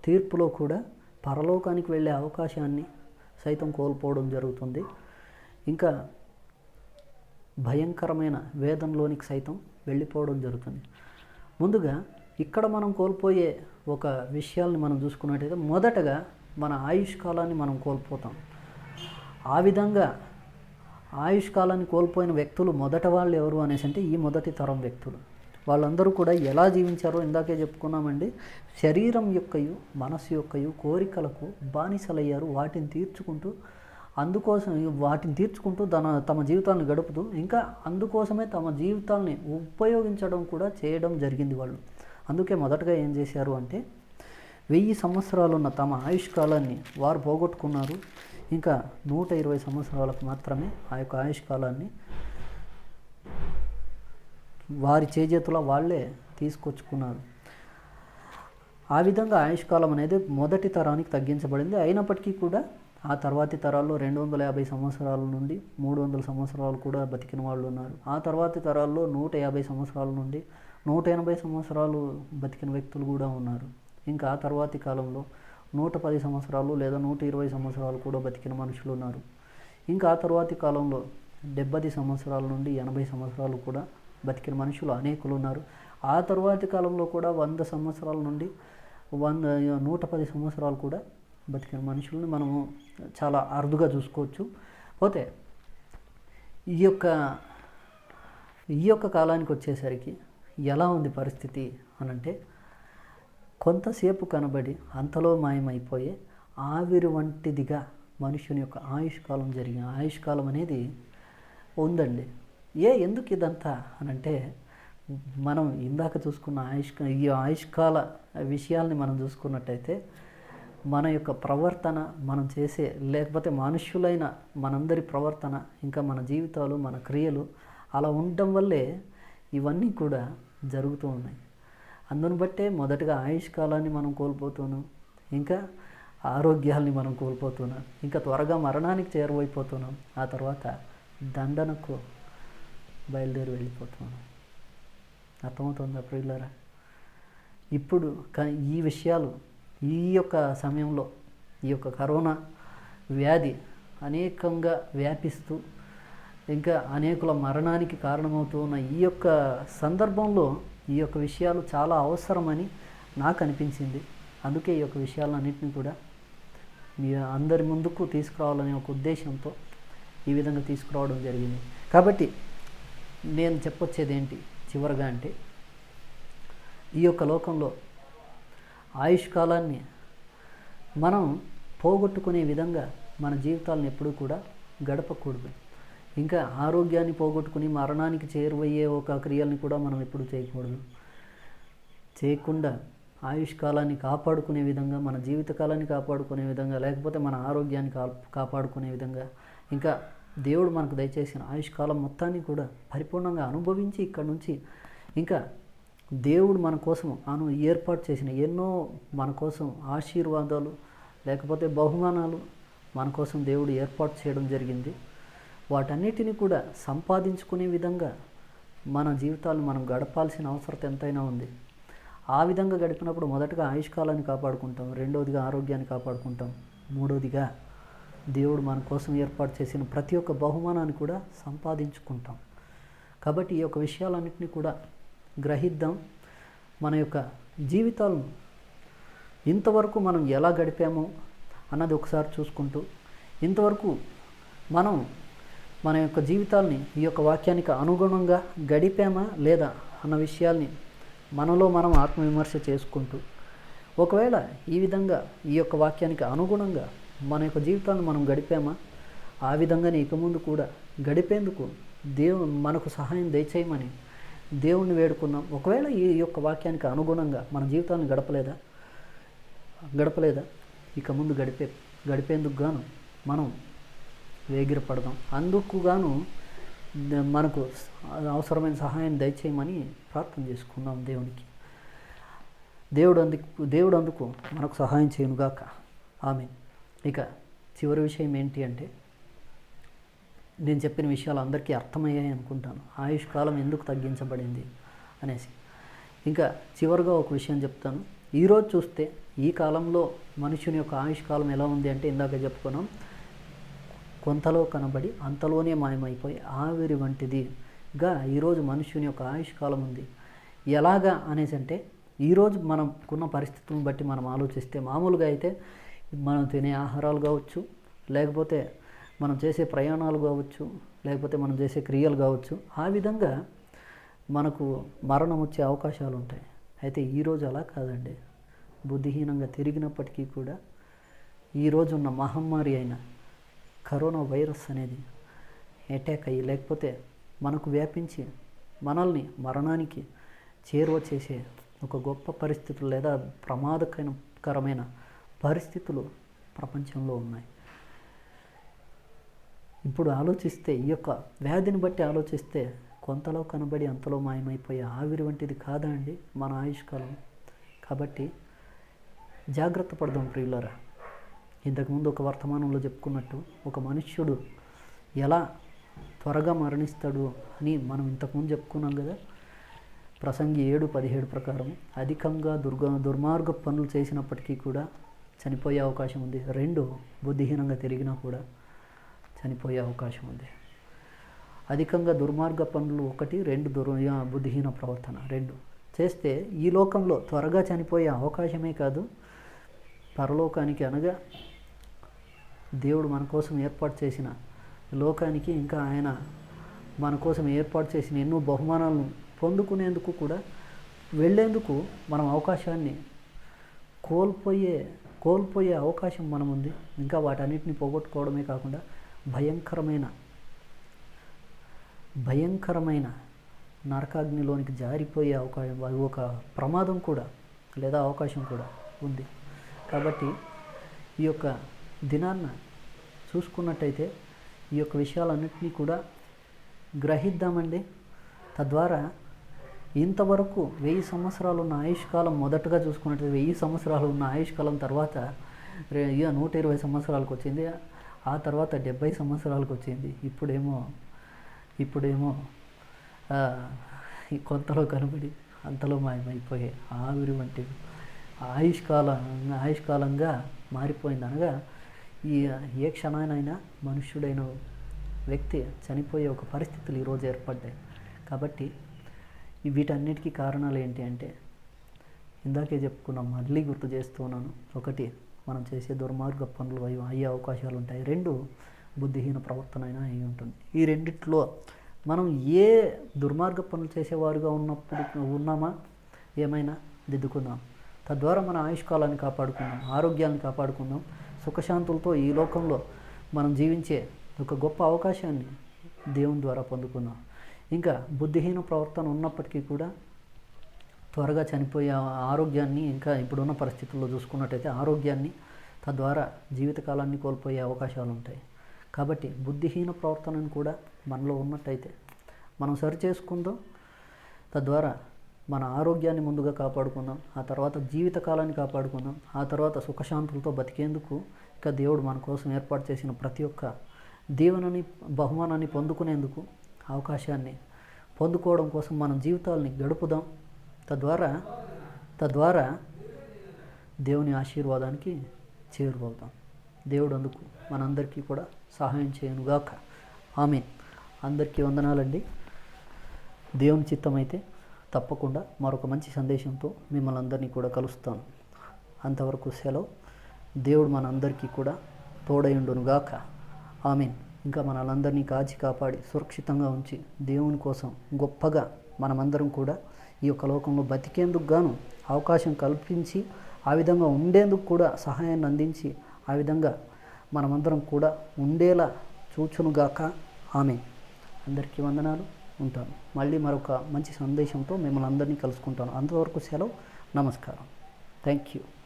తీర్పులో కూడా పరలోకానికి వెళ్ళే అవకాశాన్ని సైతం కోల్పోవడం జరుగుతుంది. ఇంకా భయంకరమైన వేదనలోనికి సైతం వెళ్ళిపోవడం జరుగుతుంది. ముందుగా ఇక్కడ మనం కోల్పోయే ఒక విషయాల్ని మనం చూసుకున్నట్టయితే, మొదటగా మన ఆయుష్ కాలాన్ని మనం కోల్పోతాం. ఆ విధంగా ఆయుష్ కాలాన్ని కోల్పోయిన వ్యక్తులు మొదట వాళ్ళు ఎవరు అనేసి అంటే ఈ మొదటి తరం వ్యక్తులు. వాళ్ళందరూ కూడా ఎలా జీవించారో ఇందాకే చెప్పుకున్నామండి. శరీరం యొక్కయు మనస్సు యొక్కయు కోరికలకు బానిసలయ్యారు. వాటిని తీర్చుకుంటూ తమ జీవితాలను గడుపుతూ ఇంకా అందుకోసమే తమ జీవితాల్ని ఉపయోగించడం కూడా చేయడం జరిగింది వాళ్ళు. అందుకే మొదటగా ఏం చేశారు అంటే 1000 సంవత్సరాలున్న తమ ఆయుష్ కాలాన్ని వారు పోగొట్టుకున్నారు. ఇంకా 120 సంవత్సరాలకు మాత్రమే ఆ యొక్క ఆయుష్ కాలాన్ని వారి చేజేతుల వాళ్ళే తీసుకొచ్చుకున్నారు. ఆ విధంగా ఆయుష్ కాలం అనేది మొదటి తరానికి తగ్గించబడింది. అయినప్పటికీ కూడా ఆ తర్వాతి తరాల్లో 250 సంవత్సరాల నుండి 300 సంవత్సరాలు కూడా బతికిన వాళ్ళు ఉన్నారు. ఆ తర్వాతి తరాల్లో 150 సంవత్సరాల నుండి 180 సంవత్సరాలు బతికిన వ్యక్తులు కూడా ఉన్నారు. ఇంకా ఆ తర్వాతి కాలంలో 110 సంవత్సరాలు లేదా 120 సంవత్సరాలు కూడా బతికిన మనుషులు ఉన్నారు. ఇంకా ఆ తర్వాతి కాలంలో 70 సంవత్సరాల నుండి 80 సంవత్సరాలు కూడా బతికిన మనుషులు అనేకులు ఉన్నారు. ఆ తర్వాతి కాలంలో కూడా 100 సంవత్సరాల నుండి 110 సంవత్సరాలు కూడా బతికిన మనుషులను మనము చాలా అరుదుగా చూసుకోవచ్చు. పోతే ఈ యొక్క కాలానికి వచ్చేసరికి ఎలా ఉంది పరిస్థితి అనంటే, కొంతసేపు కనబడి అంతలో మాయమైపోయే ఆవిరి వంటిదిగా మనుషుని యొక్క ఆయుష్ కాలం అనేది ఉందండి. ఎందుకు ఇదంతా అనంటే, మనం ఇందాక చూసుకున్న ఈ ఆయుష్కాల విషయాల్ని మనం చూసుకున్నట్టయితే, మన యొక్క ప్రవర్తన, మనం చేసే లేకపోతే మనుష్యులైన మనందరి ప్రవర్తన, ఇంకా మన జీవితాలు, మన క్రియలు అలా ఉండటం వల్లే ఇవన్నీ కూడా జరుగుతూ ఉన్నాయి. అందును బట్టే మొదటగా ఆయుష్ కాలాన్ని మనం కోల్పోతున్నాం, ఇంకా ఆరోగ్యాల్ని మనం కోల్పోతున్నాం, ఇంకా త్వరగా మరణానికి చేరువైపోతున్నాం. ఆ తర్వాత దండనకు బయలుదేరి వెళ్ళిపోతున్నాం. అర్థమవుతుందా ప్రియులారా? ఇప్పుడు ఈ విషయాలు ఈ యొక్క సమయంలో ఈ యొక్క కరోనా వ్యాధి అనేకంగా వ్యాపిస్తూ ఇంకా అనేకుల మరణానికి కారణమవుతూ ఉన్న ఈ యొక్క సందర్భంలో ఈ యొక్క విషయాలు చాలా అవసరమని నాకు అనిపించింది. అందుకే ఈ యొక్క విషయాలన్నింటినీ కూడా మీ అందరి ముందుకు తీసుకురావాలనే ఒక ఉద్దేశంతో ఈ విధంగా తీసుకురావడం జరిగింది. కాబట్టి నేను చెప్పొచ్చేది ఏంటి చివరగా అంటే, ఈ యొక్క లోకంలో ఆయుష్ కాలాన్ని మనం పోగొట్టుకునే విధంగా మన జీవితాలను ఎప్పుడూ కూడా గడపకూడదు. ఇంకా ఆరోగ్యాన్ని పోగొట్టుకుని మరణానికి చేరువయ్యే ఒక క్రియల్ని కూడా మనం ఎప్పుడు చేయకూడదు. చేయకుండా ఆయుష్కాలాన్ని కాపాడుకునే విధంగా, మన జీవితకాలాన్ని కాపాడుకునే విధంగా, లేకపోతే మన ఆరోగ్యాన్ని కాపాడుకునే విధంగా, ఇంకా దేవుడు మనకు దయచేసిన ఆయుష్కాలం మొత్తాన్ని కూడా పరిపూర్ణంగా అనుభవించి ఇక్కడ నుంచి ఇంకా దేవుడు మన కోసం ఏర్పాటు చేసిన ఎన్నో మన కోసం ఆశీర్వాదాలు లేకపోతే బహుమానాలు మన కోసం దేవుడు ఏర్పాటు చేయడం జరిగింది. వాటన్నిటిని కూడా సంపాదించుకునే విధంగా మన జీవితాలను మనం గడపాల్సిన అవసరం ఎంతైనా ఉంది. ఆ విధంగా గడిపినప్పుడు మొదటగా ఆయుష్కాలాన్ని కాపాడుకుంటాం, రెండవదిగా ఆరోగ్యాన్ని కాపాడుకుంటాం, మూడవదిగా దేవుడు మన కోసం ఏర్పాటు చేసిన ప్రతి ఒక్క బహుమానాన్ని కూడా సంపాదించుకుంటాం. కాబట్టి ఈ యొక్క విషయాలన్నింటినీ కూడా గ్రహిద్దాం. మన యొక్క జీవితాలను ఇంతవరకు మనం ఎలా గడిపామో అన్నది ఒకసారి చూసుకుంటూ, ఇంతవరకు మనం మన యొక్క జీవితాల్ని ఈ యొక్క వాక్యానికి అనుగుణంగా గడిపామా లేదా అన్న విషయాల్ని మనలో మనం ఆత్మవిమర్శ చేసుకుంటూ, ఒకవేళ ఈ విధంగా ఈ యొక్క వాక్యానికి అనుగుణంగా మన యొక్క జీవితాన్ని మనం గడిపామా, ఆ విధంగానే ఇక ముందు కూడా గడిపేందుకు మనకు సహాయం దయచేయమని దేవుణ్ణి వేడుకున్నాం. ఒకవేళ ఈ యొక్క వాక్యానికి అనుగుణంగా మన జీవితాన్ని గడపలేదా ఇక ముందు గడిపేందుకు గాను మనం వేగిరపడదాం. అందుకు గాను మనకు అవసరమైన సహాయం దయచేయమని ప్రార్థన చేసుకుందాం దేవునికి. దేవుడు అందుకు మనకు సహాయం చేయనుగాక. ఆమేన్. ఇక చివరి విషయం ఏంటి అంటే, నేను చెప్పిన విషయాలు అందరికీ అర్థమయ్యాయి అనుకుంటాను. ఆయుష్కాలం ఎందుకు తగ్గించబడింది అనేసి. ఇంకా చివరిగా ఒక విషయం చెప్తాను. ఈరోజు చూస్తే ఈ కాలంలో మనుషుని యొక్క ఆయుష్కాలం ఎలా ఉంది అంటే, ఇందాక చెప్పుకున్నాం, కొంతలో కనబడి అంతలోనే మాయమైపోయి ఆవిరి వంటిదిగా ఈరోజు మనుషుని యొక్క ఆయుష్కాలం ఉంది. ఎలాగా అనేసి అంటే, ఈరోజు మనకున్న పరిస్థితులను బట్టి మనం ఆలోచిస్తే, మామూలుగా అయితే మనం తినే ఆహారాలు కావచ్చు, లేకపోతే మనం చేసే ప్రయాణాలు కావచ్చు, లేకపోతే మనం చేసే క్రియలు కావచ్చు, ఆ విధంగా మనకు మరణం వచ్చే అవకాశాలు ఉంటాయి. అయితే ఈరోజు అలా కాదండి. బుద్ధిహీనంగా తిరిగినప్పటికీ కూడా ఈరోజు ఉన్న మహమ్మారి అయిన కరోనా వైరస్ అనేది అటాక్ అయ్యి లేకపోతే మనకు వ్యాపించి మనల్ని మరణానికి చేరువ చేసే ఒక గొప్ప పరిస్థితులు లేదా ప్రమాదకరమైన పరిస్థితులు ప్రపంచంలో ఉన్నాయి. ఇప్పుడు ఆలోచిస్తే, ఈ యొక్క వ్యాధిని బట్టి ఆలోచిస్తే, కొంతలో కనబడి అంతలో మాయమైపోయే ఆవిరి వంటిది కాదా అండి మన ఆయుష్కాలం? కాబట్టి జాగ్రత్త పడదాం ప్రియులారా. ఇంతకుముందు ఒక వర్తమానంలో చెప్పుకున్నట్టు, ఒక మనుష్యుడు ఎలా త్వరగా మరణిస్తాడు అని మనం ఇంతకుముందు చెప్పుకున్నాం కదా. ప్రసంగి 7:17 ప్రకారం అధికంగా దుర్మార్గ పనులు చేసినప్పటికీ కూడా చనిపోయే అవకాశం ఉంది. 2 బుద్ధిహీనంగా తిరిగినా కూడా చనిపోయే అవకాశం ఉంది. అధికంగా దుర్మార్గ పనులు 1, 2 బుద్ధిహీన ప్రవర్తన 2 చేస్తే ఈ లోకంలో త్వరగా చనిపోయే అవకాశమే కాదు, పరలోకానికి అనగా దేవుడు మన కోసం ఏర్పాటు చేసిన లోకానికి, ఇంకా ఆయన మన కోసం ఏర్పాటు చేసిన ఎన్నో బహుమానాలను పొందుకునేందుకు కూడా వెళ్ళేందుకు మనం అవకాశాన్ని కోల్పోయే అవకాశం మనం ఉంది. ఇంకా వాటన్నిటిని పోగొట్టుకోవడమే కాకుండా భయంకరమైన నరకాగ్నిలోనికి జారిపోయే అవకాశం, ఒక ప్రమాదం కూడా లేదా అవకాశం కూడా ఉంది. కాబట్టి ఈ యొక్క దినాన్న చూసుకున్నట్టయితే ఈ యొక్క విషయాలన్నింటినీ కూడా గ్రహిద్దామండి. తద్వారా ఇంతవరకు 1000 సంవత్సరాలు ఉన్న ఆయుష్కాలం, మొదటగా చూసుకున్నట్టయితే 1000 సంవత్సరాలు ఉన్న ఆయుష్కాలం తర్వాత 120 సంవత్సరాలకు వచ్చింది. ఆ తర్వాత 70 సంవత్సరాలకు వచ్చింది. ఇప్పుడేమో కొంతలో కనబడి అంతలో మాయమైపోయే ఆవిరి వంటి ఆయుష్కాలంగా మారిపోయింది. అనగా ఏ క్షణానైనా మనుష్యుడైన వ్యక్తి చనిపోయే ఒక పరిస్థితులు ఈరోజు ఏర్పడ్డాయి. కాబట్టి వీటన్నిటికీ కారణాలు ఏంటి అంటే, ఇందాకే చెప్పుకున్నాం, మళ్ళీ గుర్తు చేస్తున్నాను. 1, మనం చేసే దుర్మార్గ పనులు అయ్యే అవకాశాలు ఉంటాయి. 2, బుద్ధిహీన ప్రవర్తన అయినా అయి ఉంటుంది. ఈ రెండిట్లో మనం ఏ దుర్మార్గ పనులు చేసేవారుగా ఉన్నామా ఏమైనా దిద్దుకుందాం. తద్వారా మన ఆయుష్కాలాన్ని కాపాడుకుందాం, ఆరోగ్యాన్ని కాపాడుకుందాం, సుఖశాంతులతో ఈ లోకంలో మనం జీవించే ఒక గొప్ప అవకాశాన్ని దేవుని ద్వారా పొందుకున్నాం. ఇంకా బుద్ధిహీన ప్రవర్తన ఉన్నప్పటికీ కూడా త్వరగా చనిపోయే ఆరోగ్యాన్ని, ఇంకా ఇప్పుడున్న పరిస్థితుల్లో చూసుకున్నట్టయితే ఆరోగ్యాన్ని, తద్వారా జీవితకాలాన్ని కోల్పోయే అవకాశాలు ఉంటాయి. కాబట్టి బుద్ధిహీన ప్రవర్తనను కూడా మనలో ఉన్నట్టయితే మనం సరి చేసుకుందాం. తద్వారా మన ఆరోగ్యాన్ని ముందుగా కాపాడుకుందాం, ఆ తర్వాత జీవితకాలాన్ని కాపాడుకుందాం, ఆ తర్వాత సుఖశాంతులతో బతికేందుకు ఇక దేవుడు మన కోసం ఏర్పాటు చేసిన ప్రతి ఒక్క దీవెనని, బహుమానాన్ని పొందుకునేందుకు అవకాశాన్ని పొందుకోవడం కోసం మన జీవితాలని గడుపుదాం. తద్వారా దేవుని ఆశీర్వాదానికి చేరువవుతాం. దేవుడు అందుకు మనందరికీ కూడా సహాయం చేయనుగాక. ఆమేన్. అందరికీ వందనాలండి. దేవుని చిత్తమైతే తప్పకుండా మరొక మంచి సందేశంతో మిమ్మల్ని అందరినీ కూడా కలుస్తాను. అంతవరకు సెలవు. దేవుడు మనందరికీ కూడా తోడయుండునుగాక. ఆమేన్. ఇంకా మనలందరినీ కాచి కాపాడి సురక్షితంగా ఉంచి దేవుని కోసం గొప్పగా మనమందరం కూడా ఈ యొక్క లోకంలో బతికేందుకు గాను అవకాశం కల్పించి, ఆ విధంగా ఉండేందుకు కూడా సహాయాన్ని అందించి, ఆ విధంగా మనమందరం కూడా ఉండేలా చూచునుగాక. ఆమేన్. అందరికీ వందనాలు. ఉంటాను. మళ్ళీ మరొక మంచి సందేశంతో మిమ్మల్ని అందరినీ కలుసుకుంటాను. అంతవరకు సెలవు. నమస్కారం. Thank you.